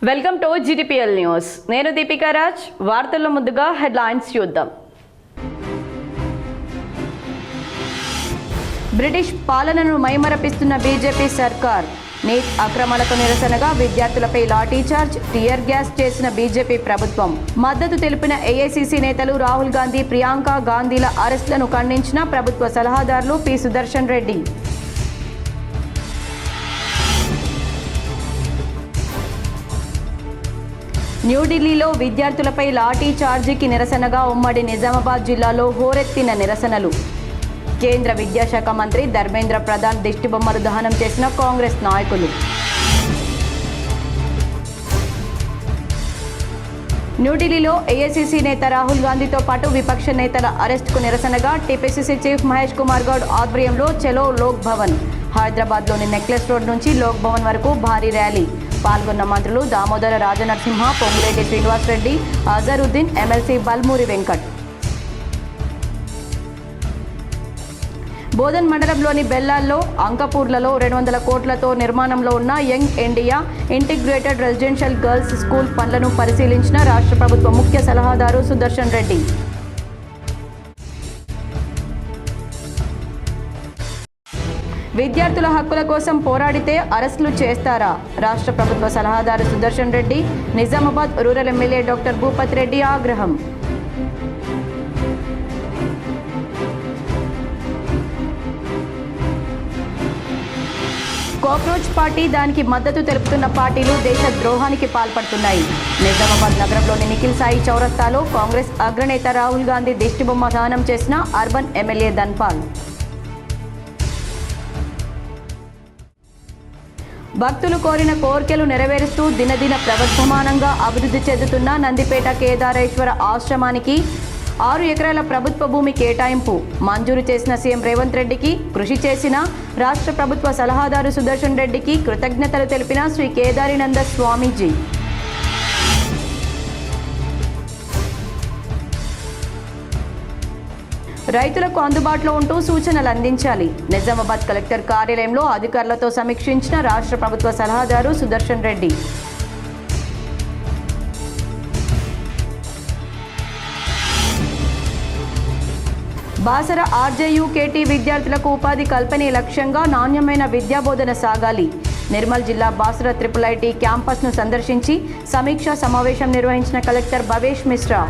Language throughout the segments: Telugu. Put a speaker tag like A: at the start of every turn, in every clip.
A: Welcome to GTPL news. నేను దీపికా రాజ్. వార్తల్లో ముందుగా హెడ్లైన్స్ చూద్దాం. బ్రిటిష్ పాలనను మైమరపిస్తున్న బీజేపీ సర్కార్. నీట్ అక్రమాలకు నిరసనగా విద్యార్థులపై లాఠీచార్జ్, టియర్ గ్యాస్ చేసిన బీజేపీ ప్రభుత్వం. మద్దతు తెలిపిన ఏఐసీసీ నేతలు రాహుల్ గాంధీ, ప్రియాంక గాంధీల అరెస్టులను ఖండించిన ప్రభుత్వ సలహాదారులు పి సుదర్శన్ రెడ్డి. న్యూఢిల్లీలో విద్యార్థులపై లాఠీ చార్జీకి నిరసనగా ఉమ్మడి నిజామాబాద్ జిల్లాలో హోరెత్తిన నిరసనలు. కేంద్ర విద్యాశాఖ మంత్రి ధర్మేంద్ర ప్రధాన్ దిష్టిబొమ్మలు దహనం చేసిన కాంగ్రెస్ నాయకులు. న్యూఢిల్లీలో ఏఐసీసీ నేత రాహుల్ గాంధీతో పాటు విపక్ష నేతల అరెస్టుకు నిరసనగా టీపీసీసీ చీఫ్ మహేష్ కుమార్ గౌడ్ ఆధ్వర్యంలో చలో లోక్ భవన్. హైదరాబాద్లోని నెక్లెస్ రోడ్ నుంచి లోక్ భవన్ వరకు భారీ ర్యాలీ. పాల్గొన్న మంత్రులు దామోదర రాజనరసింహ, పొంగులేటి శ్రీనివాసరెడ్డి, అజరుద్దీన్, ఎమ్మెల్సీ బల్మూరి వెంకట్. బోధన్ మండలంలోని బెల్లాల్లో, అంకపూర్లలో 200 కోట్లతో నిర్మాణంలో ఉన్న young India integrated residential girls school పనులను పరిశీలించిన రాష్ట్ర ప్రభుత్వ ముఖ్య సలహాదారు సుదర్శన్ రెడ్డి. విద్యార్థుల హక్కుల కోసం పోరాడితే అరెస్టులు చేస్తారా? రాష్ట్ర ప్రభుత్వ సలహాదారు Sudarshan Reddy. Nizamabad rural MLA doctor Bhupath Reddy ఆగ్రహం. కాక్రోచ్ పార్టీ, దానికి మద్దతు తెలుపుతున్న పార్టీలు దేశ ద్రోహానికి పాల్పడుతున్నాయి. నిజామాబాద్ నగరంలోని నిఖిల్ సాయి చౌరస్తాలో కాంగ్రెస్ అగ్రనేత రాహుల్ గాంధీ దిష్టిబొమ్మ దహనం చేసిన అర్బన్ ఎమ్మెల్యే ధన్పాల్. భక్తులు కోరిన కోర్కెలు నెరవేరుస్తూ దినదిన ప్రవర్ధమానంగా అభివృద్ధి చెందుతున్న నందిపేట కేదారేశ్వర ఆశ్రమానికి 6 ఎకరాల ప్రభుత్వ భూమి కేటాయింపు మంజూరు చేసిన సీఎం రేవంత్ రెడ్డికి, కృషి చేసిన రాష్ట్ర ప్రభుత్వ సలహాదారు సుదర్శన్ రెడ్డికి కృతజ్ఞతలు తెలిపిన శ్రీ కేదారినంద స్వామీజీ. రైతులకు అందుబాటులో ఉంటూ సూచనలు అందించాలి. నిజామాబాద్ కలెక్టర్ కార్యాలయంలో అధికారులతో సమీక్షించిన రాష్ట్ర ప్రభుత్వ సలహాదారు సుదర్శన్ రెడ్డి. బాసర ఆర్జేయూకేటీ విద్యార్థులకు ఉపాధి కల్పనే లక్ష్యంగా నాణ్యమైన విద్యాబోధన సాగాలి. నిర్మల్ జిల్లా బాసర ఐఐటి క్యాంపస్ను సందర్శించి సమీక్షా సమావేశం నిర్వహించిన కలెక్టర్ భవేష్ మిశ్రా.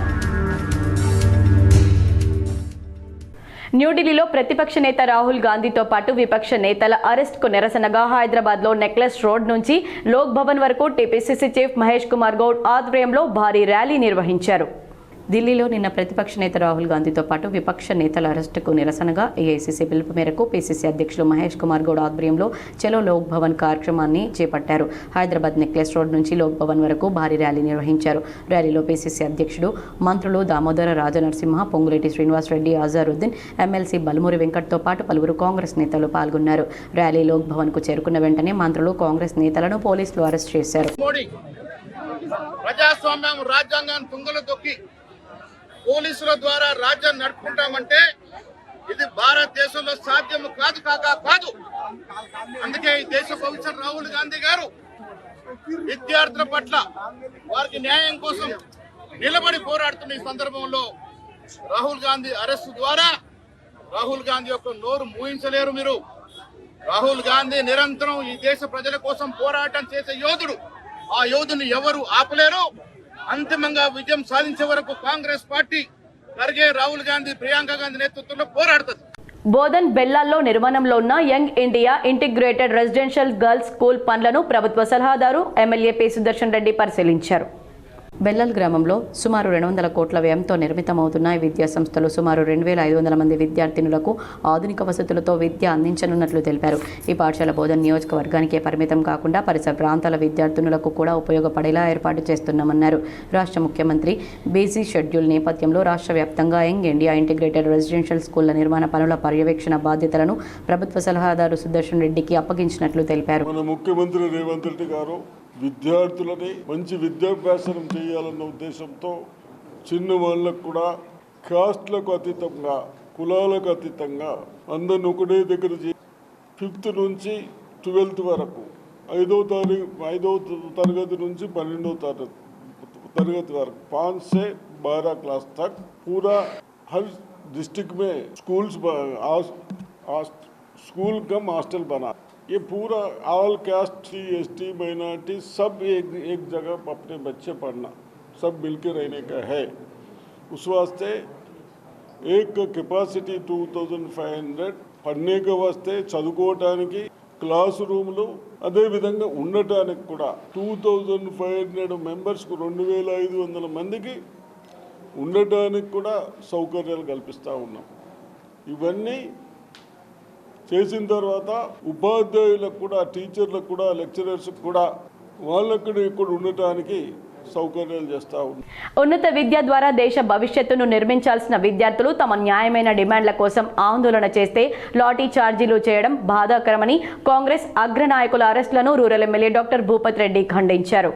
A: న్యూఢిల్లీలో ప్రతిపక్ష నేత రాహుల్ గాంధీతో పాటు విపక్ష నేతల అరెస్టుకు నిరసనగా హైదరాబాద్లో నెక్లెస్ రోడ్ నుంచి లోక్ భవన్ వరకు టీపీసీసీ చీఫ్ మహేష్ కుమార్ గౌడ్ ఆధ్వర్యంలో భారీ ర్యాలీ నిర్వహించారు. ఢిల్లీలో నిన్న ప్రతిపక్ష నేత రాహుల్ గాంధీతో పాటు విపక్ష నేతల అరెస్టుకు నిరసనగా ఏఐసీసీ పిలుపు మేరకు పీసీసీ అధ్యక్షులు మహేష్ కుమార్ గౌడ్ ఆధ్వర్యంలో చలో లోక్ భవన్ కార్యక్రమాన్ని చేపట్టారు. హైదరాబాద్ నెక్లెస్ రోడ్ నుంచి లోక్ భవన్ వరకు భారీ ర్యాలీ నిర్వహించారు. ర్యాలీలో పీసీసీ అధ్యక్షుడు, మంత్రులు దామోదర రాజనరసింహ, పొంగులేటి శ్రీనివాసరెడ్డి, అజరుద్దీన్, ఎమ్మెల్సీ బల్మూరి వెంకట్తో పాటు పలువురు కాంగ్రెస్ నేతలు పాల్గొన్నారు. ర్యాలీ లోక్ భవన్ కు చేరుకున్న వెంటనే మంత్రులు, కాంగ్రెస్ నేతలను పోలీసులు అరెస్ట్ చేశారు.
B: పోలీసుల ద్వారా రాజ్యం నడుపుకుంటామంటే ఇది భారతదేశంలో సాధ్యం కాదు. అందుకే ఈ దేశ భవిష్యత్ రాహుల్ గాంధీ గారు విద్యార్థుల పట్ల వారికి న్యాయం కోసం నిలబడి పోరాడుతున్న ఈ సందర్భంలో రాహుల్ గాంధీ అరెస్టు ద్వారా రాహుల్ గాంధీ యొక్క నోరు మూయించలేరు మీరు. రాహుల్ గాంధీ నిరంతరం ఈ దేశ ప్రజల కోసం పోరాటం చేసే యోధుడు. ఆ యోధుని ఎవరు ఆపలేరు. అంతిమంగా విజయం సాధించే వరకు కాంగ్రెస్ పార్టీ ఖర్గే, రాహుల్ గాంధీ, ప్రియాంక గాంధీ నేతృత్వంలో పోరాడుతుంది.
A: బోధన్ బెల్లాల్లో నిర్మాణంలో ఉన్న young India integrated residential girls school పనులను ప్రభుత్వ సలహాదారు ఎమ్మెల్యే పి సుదర్శన్ రెడ్డి పరిశీలించారు. బెల్లల్ గ్రామంలో సుమారు 200 కోట్ల వ్యయంతో నిర్మితమవుతున్న ఈ విద్యా సంస్థలు సుమారు 2500 మంది విద్యార్థినులకు ఆధునిక వసతులతో విద్య అందించనున్నట్లు తెలిపారు. ఈ పాఠశాల బోధన్ నియోజకవర్గానికే పరిమితం కాకుండా పరిసర ప్రాంతాల విద్యార్థినులకు కూడా ఉపయోగపడేలా ఏర్పాటు చేస్తున్నామన్నారు. రాష్ట్ర ముఖ్యమంత్రి బిజీ షెడ్యూల్ నేపథ్యంలో రాష్ట్ర వ్యాప్తంగా యంగ్ ఇండియా ఇంటిగ్రేటెడ్ రెసిడెన్షియల్ స్కూళ్ల నిర్మాణ పనుల పర్యవేక్షణ బాధ్యతలను ప్రభుత్వ సలహాదారు సుదర్శన్ రెడ్డికి అప్పగించినట్లు తెలిపారు.
C: ముఖ్యమంత్రి రేవంత్ రెడ్డి గారు విద్యార్థులని మంచి విద్యాభ్యాసం చేయాలన్న ఉద్దేశంతో చిన్న వాళ్ళకు కూడా కాస్ట్లకు అతీతంగా, కులాలకు అతీతంగా అందరిని ఒకటే దగ్గర 5th నుంచి 12th వరకు ఐదవ తరగతి నుంచి 12వ तरगति वर्ग 5 से 12 क्लास तक पूरा हर डिस्ट्रिक्ट में स्कूल कम हॉस्टल बना। ये पूरा ऑल कास्ट ST माइनॉरिटी सब एक जगह अपने बच्चे पढ़ना, सब मिलकर रहने का है। उस वास्ते एक कैपेसिटी 2500 पढ़ने के वास्ते చదువుకోవడానికి క్లాస్ రూమ్లు అదే విధంగా ఉండటానికి కూడా 2500 మెంబర్స్కు 2500 మందికి ఉండటానికి కూడా సౌకర్యాలు కల్పిస్తూ ఉన్నాం। ఇవన్నీ చేసిన తర్వాత ఉపాధ్యాయులకు కూడా, టీచర్లకు కూడా, లెక్చరర్స్కి కూడా వాళ్ళక్కడ ఇక్కడ ఉండటానికి సౌకర్యాలు చేస్తా ఉన్నాం।
A: ఉన్నత విద్య ద్వారా దేశ భవిష్యత్తును నిర్మించాల్సిన విద్యార్థులు తమ న్యాయమైన డిమాండ్ల కోసం ఆందోళన చేస్తే లాఠీ చార్జీలు చేయడం బాధాకరమని కాంగ్రెస్ అగ్రనాయకుల అరెస్టులను rural MLA doctor Bhupath Reddy ఖండించారు।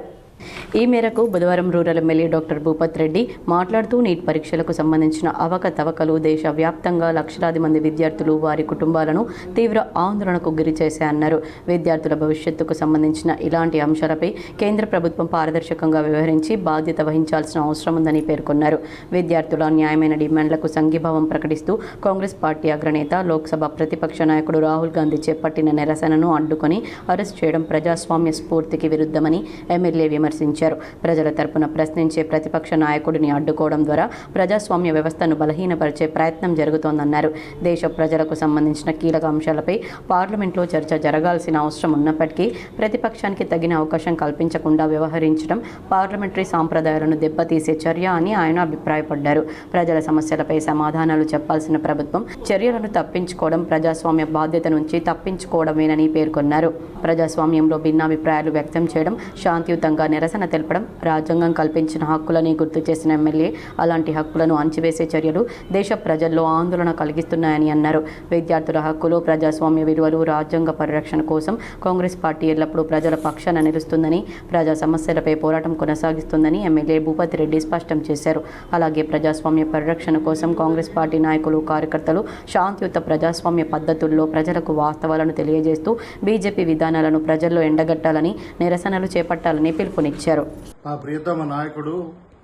A: ఈ మేరకు బుధవారం rural MLA doctor Bhupath Reddy మాట్లాడుతూ నీట్ పరీక్షలకు సంబంధించిన అవకతవకలు దేశవ్యాప్తంగా లక్షలాది మంది విద్యార్థులు వారి కుటుంబాలను తీవ్ర ఆందోళనకు గురి చేశాయన్నారు। విద్యార్థుల భవిష్యత్తుకు సంబంధించిన ఇలాంటి అంశాలపై కేంద్ర ప్రభుత్వం పారదర్శకంగా వ్యవహరించి బాధ్యత వహించాల్సిన అవసరం ఉందని పేర్కొన్నారు। విద్యార్థుల న్యాయమైన డిమాండ్లకు సంఘీభావం ప్రకటిస్తూ కాంగ్రెస్ పార్టీ అగ్రనేత లోక్సభ ప్రతిపక్ష నాయకుడు రాహుల్ గాంధీ చేపట్టిన నిరసనను అడ్డుకొని అరెస్ట్ చేయడం ప్రజాస్వామ్య స్ఫూర్తికి విరుద్ధమని ఎమ్మెల్యే విమర్శించారు। ప్రజల తరపున ప్రశ్నించే ప్రతిపక్ష నాయకుడిని అడ్డుకోవడం ద్వారా ప్రజాస్వామ్య వ్యవస్థను బలహీనపరిచే ప్రయత్నం జరుగుతోందన్నారు। దేశ ప్రజలకు సంబంధించిన కీలక అంశాలపై పార్లమెంట్లో చర్చ జరగాల్సిన అవసరం ఉన్నప్పటికీ ప్రతిపక్షానికి తగిన అవకాశం కల్పించకుండా వ్యవహరించడం పార్లమెంటరీ సాంప్రదాయాలను దెబ్బతీసే చర్య అని ఆయన అభిప్రాయపడ్డారు। ప్రజల సమస్యలపై సమాధానాలు చెప్పాల్సిన ప్రభుత్వం చర్యలను తప్పించుకోవడం ప్రజాస్వామ్య బాధ్యత నుంచి తప్పించుకోవడమేనని పేర్కొన్నారు। ప్రజాస్వామ్యంలో భిన్నాభిప్రాయాలు వ్యక్తం చేయడం, శాంతియుతంగా నిరసన తెలపడం రాజ్యాంగం కల్పించిన హక్కులని గుర్తు చేసిన ఎమ్మెల్యే అలాంటి హక్కులను అణచివేసే చర్యలు దేశ ప్రజల్లో ఆందోళన కలిగిస్తున్నాయని అన్నారు। విద్యార్థుల హక్కులు, ప్రజాస్వామ్య విలువలు, రాజ్యాంగ పరిరక్షణ కోసం కాంగ్రెస్ పార్టీ ఎల్లప్పుడూ ప్రజల పక్షాన నిలుస్తుందని, ప్రజా సమస్యలపై పోరాటం కొనసాగిస్తుందని ఎమ్మెల్యే భూపత్ రెడ్డి స్పష్టం చేశారు। అలాగే ప్రజాస్వామ్య పరిరక్షణ కోసం కాంగ్రెస్ పార్టీ నాయకులు, కార్యకర్తలు శాంతియుత ప్రజాస్వామ్య పద్ధతుల్లో ప్రజలకు వాస్తవాలను తెలియజేస్తూ బీజేపీ విధానాలను ప్రజల్లో ఎండగట్టాలని, నిరసనలు చేపట్టాలని పిలుపునిచ్చారు।
D: మా ప్రియతమ నాయకుడు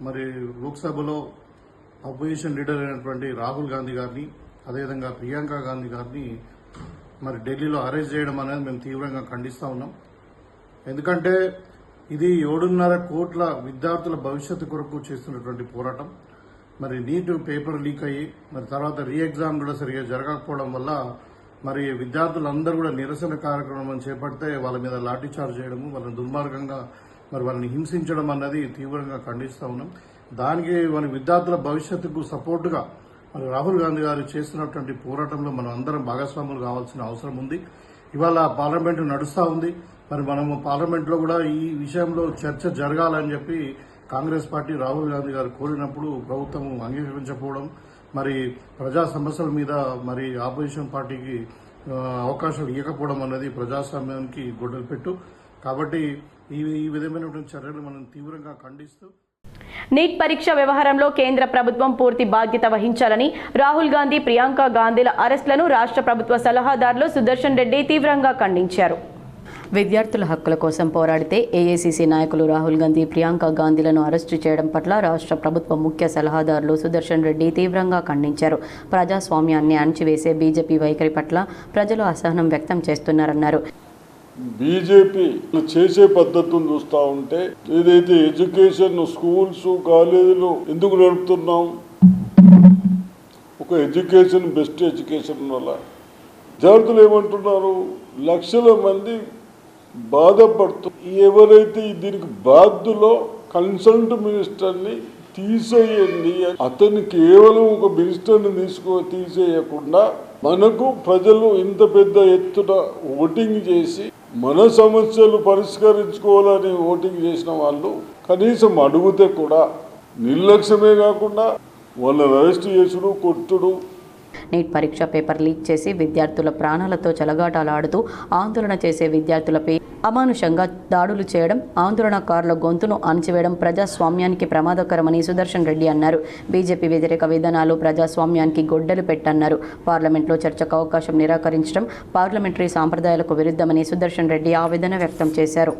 D: మరి లోక్సభలో అపోజిషన్ లీడర్ అయినటువంటి రాహుల్ గాంధీ గారిని, అదేవిధంగా ప్రియాంక గాంధీ గారిని మరి ఢిల్లీలో అరెస్ట్ చేయడం అనేది మేము తీవ్రంగా ఖండిస్తా ఉన్నాం। ఎందుకంటే ఇది 7.5 కోట్ల విద్యార్థుల భవిష్యత్తు కొరకు చేస్తున్నటువంటి పోరాటం। మరి నీట్ పేపర్ లీక్ అయ్యి మరి తర్వాత రీ ఎగ్జామ్ కూడా సరిగా జరగకపోవడం వల్ల మరి విద్యార్థులందరూ కూడా నిరసన కార్యక్రమం చేపడితే వాళ్ళ మీద లాఠీ చార్జ్ చేయడము, వాళ్ళని దుర్మార్గంగా మరి వాళ్ళని హింసించడం అన్నది తీవ్రంగా ఖండిస్తా ఉన్నాం। దానికి మన విద్యార్థుల భవిష్యత్తుకు సపోర్టుగా మరి రాహుల్ గాంధీ గారు చేస్తున్నటువంటి పోరాటంలో మనం అందరం భాగస్వాములు కావాల్సిన అవసరం ఉంది। ఇవాళ పార్లమెంటు నడుస్తూ ఉంది, మరి మనము పార్లమెంట్లో కూడా ఈ విషయంలో చర్చ జరగాలని చెప్పి కాంగ్రెస్ పార్టీ రాహుల్ గాంధీ గారు కోరినప్పుడు ప్రభుత్వం అంగీకరించకపోవడం, మరి ప్రజా సమస్యల మీద మరి ఆపోజిషన్ పార్టీకి అవకాశాలు ఇవ్వకపోవడం అన్నది ప్రజాస్వామ్యానికి గొడ్డలు పెట్టు। కాబట్టి ఈ విధమైనటువంటి చర్యలు మనం తీవ్రంగా ఖండిస్తూ
A: నీట్ పరీక్ష వ్యవహారంలో కేంద్ర ప్రభుత్వం పూర్తి బాధ్యత వహించాలని రాహుల్ గాంధీ, ప్రియాంక గాంధీల అరెస్టులను రాష్ట్ర ప్రభుత్వ సలహాదారులు సుదర్శన్ రెడ్డి తీవ్రంగా ఖండించారు। విద్యార్థుల హక్కుల కోసం పోరాడితే ఏఐసీసీ నాయకులు రాహుల్ గాంధీ, ప్రియాంక గాంధీలను అరెస్టు చేయడం పట్ల రాష్ట్ర ప్రభుత్వ ముఖ్య సలహాదారులు సుదర్శన్ రెడ్డి తీవ్రంగా ఖండించారు। ప్రజాస్వామ్యాన్ని అణచివేసే బీజేపీ వైఖరి పట్ల ప్రజలు అసహనం వ్యక్తం చేస్తున్నారన్నారు।
C: బీజేపీ చేసే పద్ధతులు చూస్తూ ఉంటే ఏదైతే ఎడ్యుకేషన్ స్కూల్స్, కాలేజీలు ఎందుకు నడుపుతున్నాం? ఒక ఎడ్యుకేషన్, బెస్ట్ ఎడ్యుకేషన్ వల్ల విద్యార్థులు ఏమంటున్నారు? లక్షల మంది బాధపడుతూ ఎవరైతే దీనికి బాధ్యులో కన్సల్ట్ మినిస్టర్ని తీసేయండి, అతన్ని కేవలం ఒక మినిస్టర్ని తీసేయకుండా మనకు ప్రజలు ఇంత పెద్ద ఎత్తున ఓటింగ్ చేసి మన సమస్యలు పరిష్కరించుకోవాలని ఓటింగ్ చేసిన వాళ్ళు కనీసం అడిగితే కూడా నిర్లక్ష్యమే కాకుండా వాళ్ళని అరెస్ట్ చేసుడు, కొట్టుడు
A: నీట్ పరీక్ష పేపర్ లీక్ చేసి విద్యార్థుల ప్రాణాలతో చెలగాటాలాడుతూ ఆందోళన చేసే విద్యార్థులపై అమానుషంగా దాడులు చేయడం, ఆందోళనకారుల గొంతును అణచివేయడం ప్రజాస్వామ్యానికి ప్రమాదకరమని సుదర్శన్ రెడ్డి అన్నారు. బీజేపీ వ్యతిరేక విధానాలు ప్రజాస్వామ్యానికి గొడ్డలు పెట్టన్నారు. పార్లమెంట్లో చర్చకు అవకాశం నిరాకరించడం పార్లమెంటరీ సాంప్రదాయాలకు విరుద్ధమని సుదర్శన్ రెడ్డి ఆవేదన వ్యక్తం చేశారు.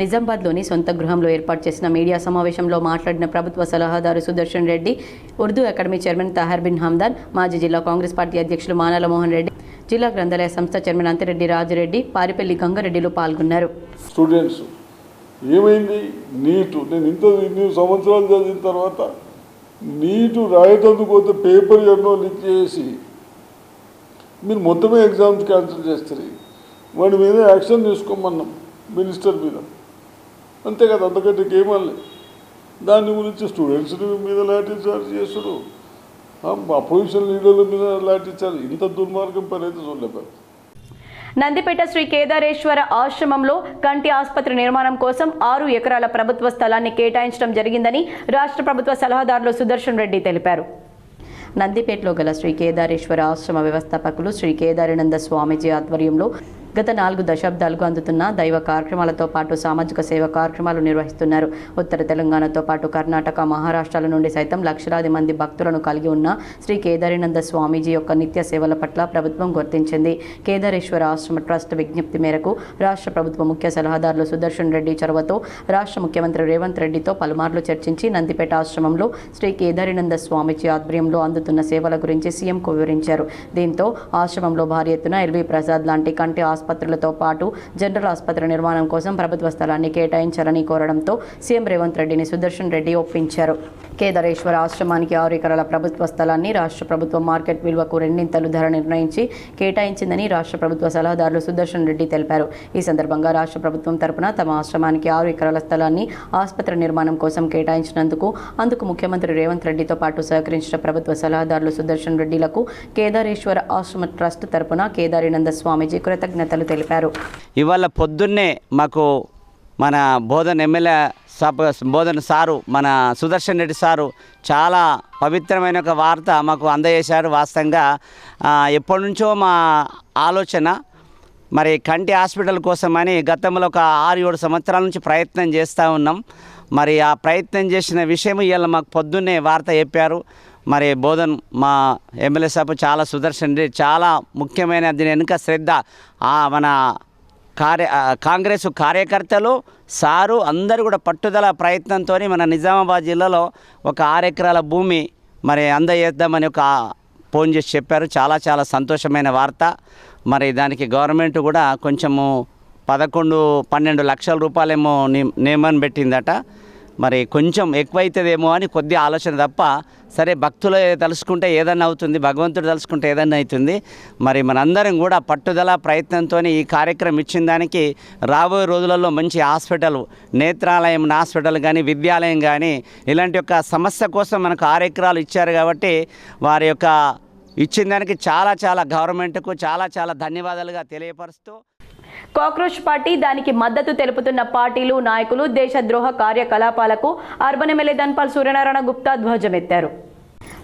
A: నిజామాబాద్లోని సొంత గృహంలో ఏర్పాటు చేసిన మీడియా సమావేశంలో మాట్లాడిన ప్రభుత్వ సలహాదారు సుదర్శన్ రెడ్డి, ఉర్దూ అకాడమీ చైర్మన్ తహర్ బిన్ హమ్దాన్, మాజీ జిల్లా కాంగ్రెస్ పార్టీ అధ్యక్షులు మానాల మోహన్ రెడ్డి, జిల్లా గ్రంథాలయ సంస్థ చైర్మన్ అంతిరెడ్డి రాజిరెడ్డి, పారిపల్లి గంగారెడ్డిలు పాల్గొన్నారు.
C: స్టూడెంట్స్ ఏమైంది నీటు, నేను ఇన్ని సంవత్సరాలు చదివిన తర్వాత నీటు రాయటందుకు పోతే పేపర్ ఎన్నో లీక్ చేసి మీరు మొత్తమే ఎగ్జామ్స్ క్యాన్సిల్ చేస్తారు. వాడి మీద యాక్షన్ తీసుకోమన్నాం మినిస్టర్ మీద, అంతే కదా, అంతకంటే ఏమనలే. దాని గురించి స్టూడెంట్స్ మీద లాఠీ చార్జ్ చేసుడు, అపోజిషన్ లీడర్ల మీద లాఠీ చార్జ్, ఇంత దుర్మార్గం పని అయితే చూడలేదు.
A: నందిపేట శ్రీ కేదారేశ్వర ఆశ్రమంలో కంటి ఆసుపత్రి నిర్మాణం కోసం 6 ఎకరాల ప్రభుత్వ స్థలాన్ని కేటాయించడం జరిగిందని రాష్ట్ర ప్రభుత్వ సలహాదారులు సుదర్శన్ రెడ్డి తెలిపారు. నందిపేటలో గల శ్రీ కేదారేశ్వర ఆశ్రమ వ్యవస్థాపకులు శ్రీ కేదారానంద స్వామీజీ ఆధ్వర్యంలో గత 4 దశాబ్దాలుగా అందుతున్న దైవ కార్యక్రమాలతో పాటు సామాజిక సేవ కార్యక్రమాలు నిర్వహిస్తున్నారు. ఉత్తర తెలంగాణతో పాటు కర్ణాటక, మహారాష్ట్రాల నుండి సైతం లక్షలాది మంది భక్తులను కలిగి ఉన్న శ్రీ కేదారానంద స్వామీజీ యొక్క నిత్య సేవల పట్ల ప్రభుత్వం గుర్తించింది. కేదారేశ్వర ఆశ్రమ ట్రస్ట్ విజ్ఞప్తి మేరకు రాష్ట్ర ప్రభుత్వ ముఖ్య సలహాదారులు సుదర్శన్ రెడ్డి చొరవతో రాష్ట్ర ముఖ్యమంత్రి రేవంత్ రెడ్డితో పలుమార్లు చర్చించి నందిపేట ఆశ్రమంలో శ్రీ కేదారానంద స్వామీజీ ఆధ్వర్యంలో అందుతున్న సేవల గురించి సీఎంకు వివరించారు. దీంతో ఆశ్రమంలో భారీ ఎత్తున ఎల్వి ప్రసాద్ లాంటి కంటి ఆసుపత్రులతో పాటు జనరల్ ఆసుపత్రి నిర్మాణం కోసం ప్రభుత్వ స్థలాన్ని కేటాయించాలని కోరడంతో సీఎం రేవంత్ రెడ్డిని సుదర్శన్ రెడ్డి ఒప్పించారు. కేదారేశ్వర ఆశ్రమానికి 6 ఎకరాల ప్రభుత్వ స్థలాన్ని రాష్ట్ర ప్రభుత్వం మార్కెట్ విలువకు 2 ధర నిర్ణయించి కేటాయించిందని రాష్ట్ర ప్రభుత్వ సలహాదారులు సుదర్శన్ రెడ్డి తెలిపారు. ఈ సందర్భంగా రాష్ట్ర ప్రభుత్వం తరపున తమ ఆశ్రమానికి 6 ఎకరాల స్థలాన్ని ఆసుపత్రి నిర్మాణం కోసం కేటాయించినందుకు ముఖ్యమంత్రి రేవంత్ రెడ్డితో పాటు సహకరించిన ప్రభుత్వ సలహాదారులు సుదర్శన్ రెడ్డిలకు కేదారేశ్వర ఆశ్రమ ట్రస్ట్ తరపున కేదారానంద స్వామీజీ కృతజ్ఞతలు తెలిపారు.
E: ఇవాళ పొద్దున్నే మాకు మన బోధన సారు, మన సుదర్శన్ రెడ్డి సారు చాలా పవిత్రమైన ఒక వార్త మాకు అందజేశారు. వాస్తవంగా ఎప్పటి నుంచో మా ఆలోచన మరి కంటి హాస్పిటల్ కోసమని గతంలో ఒక 6-7 సంవత్సరాల నుంచి ప్రయత్నం చేస్తూ ఉన్నాం. మరి ఆ ప్రయత్నం చేసిన విషయం ఇవాళ మాకు పొద్దున్నే వార్త చెప్పారు. మరి బోధన్ మా ఎమ్మెల్యే సాబ్ చాలా సుదర్శన్ రెడ్డి చాలా ముఖ్యమైన దీని వెనుక శ్రద్ధ మన కాంగ్రెస్ కార్యకర్తలు సారు అందరూ కూడా పట్టుదల ప్రయత్నంతో మన నిజామాబాద్ జిల్లాలో ఒక 6 ఎకరాల భూమి మరి అందజేద్దామని ఒక ఫోన్ చేసి చెప్పారు. చాలా చాలా సంతోషమైన వార్త. మరి దానికి గవర్నమెంట్ కూడా కొంచెము 11-12 లక్షల రూపాయలేమో నియమం పెట్టిందట. మరి కొంచెం ఎక్కువైతుందేమో అని కొద్ది ఆలోచన తప్ప, సరే భక్తులు తలుసుకుంటే ఏదన్నా అవుతుంది, భగవంతుడు తలుసుకుంటే ఏదన్నా అవుతుంది. మరి మనందరం కూడా పట్టుదల ప్రయత్నంతో ఈ కార్యక్రమం ఇచ్చిన దానికి రాబోయే రోజులలో మంచి హాస్పిటల్, నేత్రాలయం హాస్పిటల్ కానీ, విద్యాలయం కానీ ఇలాంటి యొక్క సమస్య కోసం మనకు 6 ఎకరాలు ఇచ్చారు. కాబట్టి వారి యొక్క ఇచ్చిన దానికి చాలా చాలా గవర్నమెంట్కు చాలా చాలా ధన్యవాదాలుగా తెలియపరుస్తూ,
A: కాక్రోచ్ పార్టీ, దానికి మద్దతు తెలుపుతున్న పార్టీలు, నాయకులు దేశద్రోహ కార్యకలాపాలకు అర్బన్ ఎమ్మెల్యే ధన్పాల్ సూర్యనారాయణ గుప్తా ధ్వజమెత్తారు.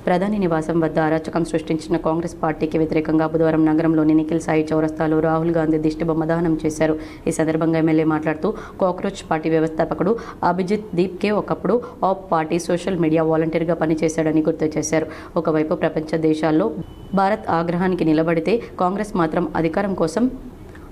A: ప్రధాని నివాసం వద్ద అరాచకం సృష్టించిన కాంగ్రెస్ పార్టీకి వ్యతిరేకంగా బుధవారం నగరంలోని నిఖిల్ సాయి చౌరస్తాలో రాహుల్ గాంధీ దిష్టిబొమ్మ దహనం చేశారు. ఈ సందర్భంగా ఎమ్మెల్యే మాట్లాడుతూ కాక్రోచ్ పార్టీ వ్యవస్థాపకుడు అభిజిత్ దీప్కే ఒకప్పుడు ఆప్ పార్టీ సోషల్ మీడియా వాలంటీర్గా పనిచేశాడని గుర్తు చేశారు. ఒకవైపు ప్రపంచ దేశాల్లో భారత్ ఆగ్రహానికి నిలబడితే కాంగ్రెస్ మాత్రం అధికారం కోసం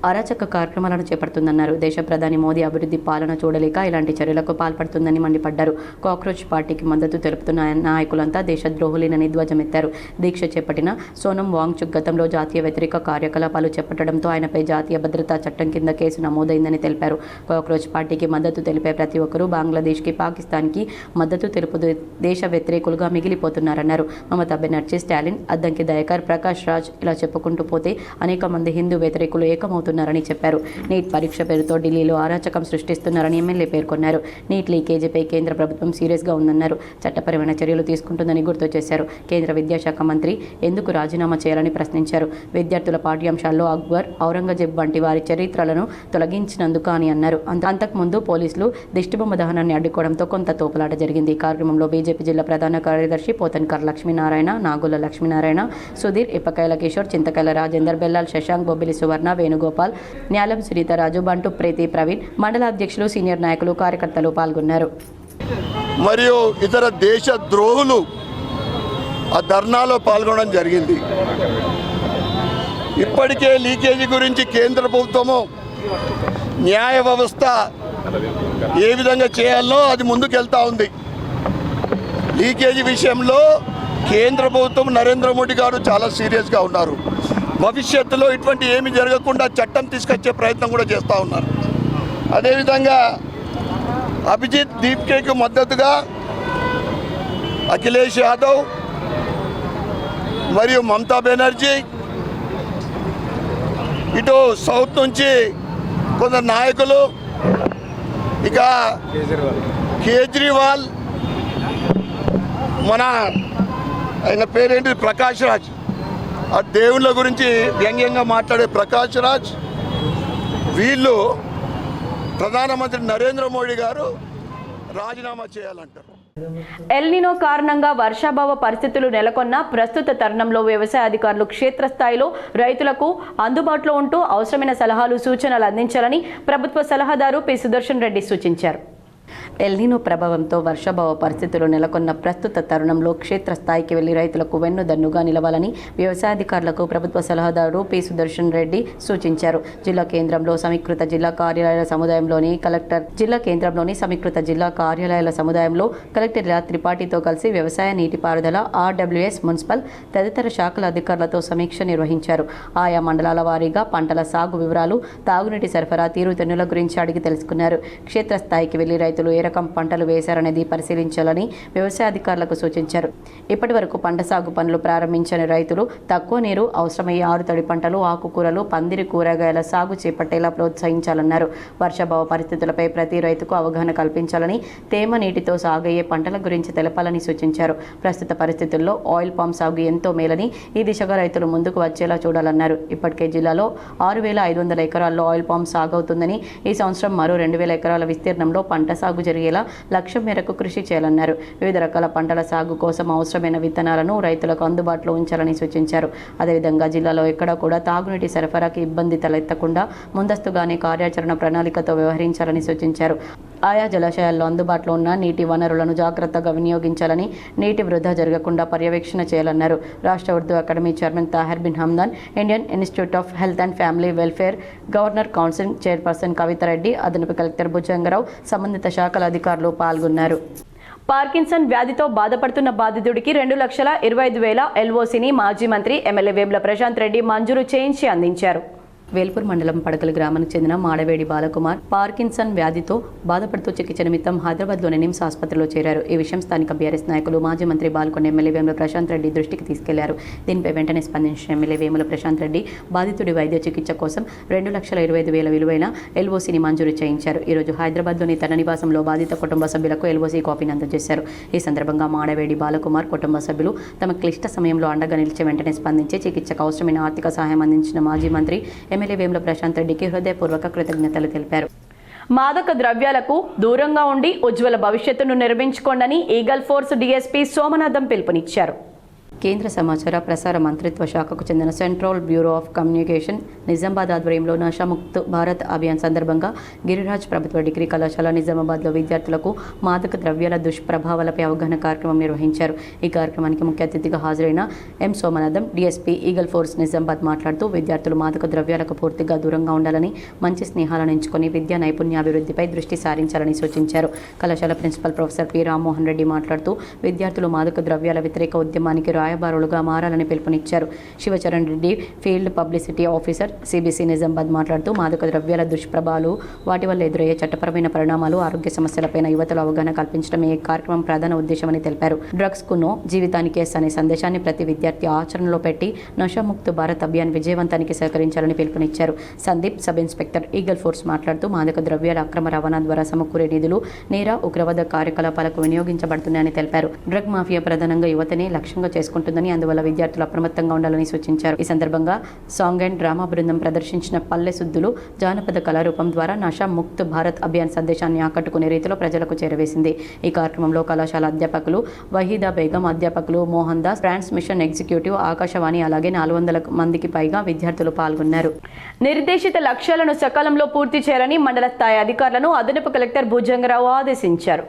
A: అరాచక కార్యక్రమాలను చేపడుతుందన్నారు. దేశ ప్రధాని మోదీ అభివృద్ధి పాలన చూడలేక ఇలాంటి చర్యలకు పాల్పడుతుందని మండిపడ్డారు. కాక్రోచ్ పార్టీకి మద్దతు తెలుపుతున్న నాయకులంతా దేశద్రోహులేనని ధ్వజమెత్తారు. దీక్ష చేపట్టిన సోనం వాంగ్చుక్ గతంలో జాతీయ వ్యతిరేక కార్యకలాపాలు చేపట్టడంతో ఆయనపై జాతీయ భద్రతా చట్టం కింద కేసు నమోదైందని తెలిపారు. కాక్రోచ్ పార్టీకి మద్దతు తెలిపే ప్రతి ఒక్కరూ బంగ్లాదేశ్కి, పాకిస్తాన్కి మద్దతు తెలుపుతూ దేశ వ్యతిరేకులుగా మిగిలిపోతున్నారన్నారు. మమతా బెనర్జీ, స్టాలిన్, అద్దంకి దయాకర్, ప్రకాష్ రాజ్ ఇలా చెప్పుకుంటూ పోతే అనేక మంది హిందూ వ్యతిరేకులు ఏకమవుతున్నారు అవుతున్నారని చెప్పారు. నీట్ పరీక్ష పేరుతో ఢిల్లీలో అరాచకం సృష్టిస్తున్నారని ఎమ్మెల్యే పేర్కొన్నారు. నీట్ లీకేజీపై కేంద్ర ప్రభుత్వం సీరియస్గా ఉందన్నారు. చట్టపరమైన చర్యలు తీసుకుంటుందని గుర్తు చేశారు. కేంద్ర విద్యాశాఖ మంత్రి ఎందుకు రాజీనామా చేయాలని ప్రశ్నించారు. విద్యార్థుల పాఠ్యాంశాల్లో అక్బర్, ఔరంగజేబ్ వంటి వారి చరిత్రలను తొలగించినందుకు అని అన్నారు. అంతకుముందు పోలీసులు దిష్టిబొమ్మ దహనాన్ని అడ్డుకోవడంతో కొంత తోపులాట జరిగింది. ఈ కార్యక్రమంలో బీజేపీ జిల్లా ప్రధాన కార్యదర్శి పోతన్కర్ లక్ష్మీనారాయణ, నాగుల లక్ష్మీనారాయణ, సుధీర్, ఇప్పకాయల కిషోర్, చింతకాయల రాజేందర్, బెల్లాల్ శశాంక్, బొబ్బిలి సువర్ణ, వేణుగోపాల్, న్యాలం సునీతరాజు, బంటు ప్రీతి, ప్రవీణ్, మండల అధ్యక్షులు, సీనియర్ నాయకులు, కార్యకర్తలు పాల్గొన్నారు.
F: మరియు ఇతర దేశ ద్రోహులు ఆ ధర్నాలో పాల్గొనడం జరిగింది. ఇప్పటికే లీకేజీ గురించి కేంద్ర ప్రభుత్వము న్యాయ వ్యవస్థ ఏ విధంగా చేయాలో అది ముందుకెళ్తా ఉంది. లీకేజీ విషయంలో కేంద్ర ప్రభుత్వం నరేంద్ర మోడీ గారు చాలా సీరియస్గా ఉన్నారు. భవిష్యత్తులో ఇటువంటి ఏమి జరగకుండా చట్టం తీసుకొచ్చే ప్రయత్నం కూడా చేస్తూ ఉన్నారు. అదేవిధంగా అభిజిత్ దీప్కేకి మద్దతుగా అఖిలేష్ యాదవ్ మరియు మమతా బెనర్జీ, ఇటు సౌత్ నుంచి కొందరు నాయకులు, ఇక కేజ్రీవాల్, మన ఆయన పేరేంటి ప్రకాష్ రాజ్, ఆ దేవుళ్ళ గురించి వ్యంగ్యంగా మాట్లాడే ప్రకాష్ రాజ్, వీళ్ళు ప్రధానమంత్రి నరేంద్ర మోడీ గారు రాజీనామా చేయాలంటారు.
A: ఎల్నినో కారణంగా వర్షాభావ పరిస్థితులు నెలకొన్న ప్రస్తుత తరుణంలో వ్యవసాయ అధికారులు క్షేత్రస్థాయిలో రైతులకు అందుబాటులో ఉంటూ అవసరమైన సలహాలు, సూచనలు అందించాలని ప్రభుత్వ సలహాదారు పి. సుదర్శన్ రెడ్డి సూచించారు. ఎల్నినో ప్రభావంతో వర్షాభావ పరిస్థితులు నెలకొన్న ప్రస్తుత తరుణంలో క్షేత్రస్థాయికి వెళ్లి రైతులకు వెన్నుదన్నుగా నిలవాలని వ్యవసాయాధికారులకు ప్రభుత్వ సలహాదారు పి. సుదర్శన్ రెడ్డి సూచించారు. జిల్లా కేంద్రంలో సమీకృత జిల్లా కార్యాలయాల సముదాయంలో కలెక్టర్ ఇలా త్రిపాఠితో కలిసి వ్యవసాయ, నీటిపారుదల, ఆర్డబ్ల్యూఎస్, మున్సిపల్ తదితర శాఖల అధికారులతో సమీక్ష నిర్వహించారు. ఆయా మండలాల వారీగా పంటల సాగు వివరాలు, తాగునీటి సరఫరా తీరుతెన్నుల గురించి అడిగి తెలుసుకున్నారు. క్షేత్రస్థాయికి వెళ్లి రైతులు ఏ రకం పంటలు వేశారనేది పరిశీలించాలని వ్యవసాయ అధికారులకు సూచించారు. ఇప్పటి వరకు పంట సాగు పనులు ప్రారంభించని రైతులు తక్కువ నీరు అవసరమయ్యే ఆరుతడి పంటలు, ఆకుకూరలు, పందిరి కూరగాయల సాగు చేపట్టేలా ప్రోత్సహించాలన్నారు. వర్షాభావ పరిస్థితులపై ప్రతి రైతుకు అవగాహన కల్పించాలని, తేమ నీటితో సాగయ్యే పంటల గురించి తెలపాలని సూచించారు. ప్రస్తుత పరిస్థితుల్లో ఆయిల్ పామ్ సాగు ఎంతో మేలని, ఈ దిశగా రైతులు ముందుకు వచ్చేలా చూడాలన్నారు. ఇప్పటికే జిల్లాలో 6,500 ఎకరాల్లో ఆయిల్ పామ్ సాగవుతుందని, ఈ సంవత్సరం మరో 2,000 ఎకరాల విస్తీర్ణంలో పంట సాగు జరిగేలా లక్ష్యం మేరకు కృషి చేయాలన్నారు. వివిధ రకాల పంటల సాగు కోసం అవసరమైన విత్తనాలను రైతులకు అందుబాటులో ఉంచాలని సూచించారు. అదేవిధంగా జిల్లాలో ఎక్కడా కూడా తాగునీటి సరఫరాకి ఇబ్బంది తలెత్తకుండా ముందస్తుగానే కార్యాచరణ ప్రణాళికతో వ్యవహరించాలని సూచించారు. ఆయా జలాశయాల్లో అందుబాటులో ఉన్న నీటి వనరులను జాగ్రత్తగా వినియోగించాలని, నీటి వృధా జరగకుండా పర్యవేక్షణ చేయాలన్నారు. రాష్ట్ర Urdu academy chairman Tahir bin Hamdan, Indian institute of health and family welfare governor council chairperson Kavitha Reddy, అదనపు కలెక్టర్ భుజంగరావు, సంబంధిత శాఖల అధికారులు పాల్గొన్నారు. పార్కిన్సన్ వ్యాధితో బాధపడుతున్న బాధితుడికి 2,25,000 ఎల్ఓసిని మాజీ మంత్రి ఎమ్మెల్యే వేముల ప్రశాంత్ రెడ్డి మంజూరు చేయించి అందించారు. వేల్పూర్ మండలం పడకల గ్రామానికి చెందిన మాడవేడి బాలకుమార్ పార్కిన్సన్ వ్యాధితో బాధపడుతూ చికిత్స నిమిత్తం హైదరాబాద్లోని నిమ్స్ ఆసుపత్రిలో చేరారు. ఈ విషయం స్థానిక బీఆర్ఎస్ నాయకులు మాజీ మంత్రి బాల్కొండ ఎమ్మెల్యే వేముల ప్రశాంత్ రెడ్డి దృష్టికి తీసుకెళ్లారు. దీనిపై వెంటనే స్పందించిన ఎమ్మెల్యే వేముల ప్రశాంత్ రెడ్డి బాధితుడి వైద్య చికిత్స కోసం 2,25,000 విలువైన ఎల్ఓసిని మంజూరు చేయించారు. ఈరోజు హైదరాబాద్లోని తన నివాసంలో బాధిత కుటుంబ సభ్యులకు ఎల్ఓసి కాపీని అందజేశారు. ఈ సందర్భంగా మాడవేడి బాలకుమార్ కుటుంబ సభ్యులు తమ క్లిష్ట సమయంలో అండగా నిలిచి వెంటనే స్పందించి చికిత్సకు అవసరమైన ఆర్థిక సహాయం అందించిన మాజీ మంత్రి ఎమ్మెల్యే వేముల ప్రశాంత్ రెడ్డికి హృదయపూర్వక కృతజ్ఞతలు తెలిపారు. మాదక ద్రవ్యాలకు దూరంగా ఉండి ఉజ్వల భవిష్యత్తును నిర్మించుకోండని ఈగల్ ఫోర్స్ డీఎస్పీ సోమనాథం పిలుపునిచ్చారు. కేంద్ర సమాచార ప్రసార మంత్రిత్వ శాఖకు చెందిన central bureau of communication Nizamabad ఆధ్వర్యంలో నషాముక్త్ భారత్ అభియాన్ సందర్భంగా గిరిరాజ్ ప్రభుత్వ డిగ్రీ కళాశాల నిజామాబాద్లో విద్యార్థులకు మాదక ద్రవ్యాల దుష్ప్రభావాలపై అవగాహన కార్యక్రమం నిర్వహించారు. ఈ కార్యక్రమానికి ముఖ్య అతిథిగా హాజరైన M Somanatham DSP Eagle Force Nizamabad మాట్లాడుతూ విద్యార్థులు మాదక ద్రవ్యాలకు పూర్తిగా దూరంగా ఉండాలని, మంచి స్నేహాలను ఎంచుకొని విద్యా నైపుణ్యాభివృద్ధిపై దృష్టి సారించాలని సూచించారు. కళాశాల principal professor P. Rammohan Reddy మాట్లాడుతూ విద్యార్థులు మాదక ద్రవ్యాల వ్యతిరేక ఉద్యమానికి రాయబారులుగా మారాలని పిలుపునిచ్చారు. Shivacharan Reddy field publicity officer CBC Nizamabad మాట్లాడుతూ మాదక ద్రవ్యాల దుష్ప్రభావాలు, వాటి వల్ల ఎదురయ్యే చట్టపరమైన పరిణామాలు, ఆరోగ్య సమస్యలపైన యువతలో అవగాహన కల్పించడం ఈ కార్యక్రమం ప్రధాన ఉద్దేశమని తెలిపారు. డ్రగ్స్ కు నో, జీవితానికి ఎస్ అనే సందేశాన్ని ప్రతి విద్యార్థి ఆచరణలో పెట్టి నషాముక్త భారత్ అభియాన్ విజయవంతానికి సహకరించాలని పిలుపునిచ్చారు. Sandeep sub inspector eagle force మాట్లాడుతూ మాదక ద్రవ్యాల అక్రమ రవాణా ద్వారా సమకూరే నిధులు నేర, ఉగ్రవాద కార్యకలాపాలకు వినియోగించబడుతున్నాయని తెలిపారు. డ్రగ్ మాఫియా ప్రధానంగా యువతని లక్ష్యంగా చేసుకుంటుందని, అందువల్ల విద్యార్థులు అప్రమత్తంగా ఉండాలని సూచించారు. ఈ సందర్భంగా సాంగ్ అండ్ డ్రామా బృందం ప్రదర్శించిన పల్లె సుద్దులు జానపద కళారూపం ద్వారా నషా ముక్త్ భారత్ అభియాన్ సందేశాన్ని ఆకట్టుకునే రీతిలో ప్రజలకు చేరవేసింది. ఈ కార్యక్రమంలో కళాశాల అధ్యాపకులు వహీదా బేగం, అధ్యాపకులు మోహన్ దాస్, ట్రాన్స్మిషన్ ఎగ్జిక్యూటివ్, ఆకాశవాణి, అలాగే 400 మందికి పైగా విద్యార్థులు పాల్గొన్నారు. నిర్దేశిత లక్ష్యాలను సకాలంలో పూర్తి చేయాలని మండల స్థాయి అధికారులను అదనపు కలెక్టర్ భుజంగరావు ఆదేశించారు.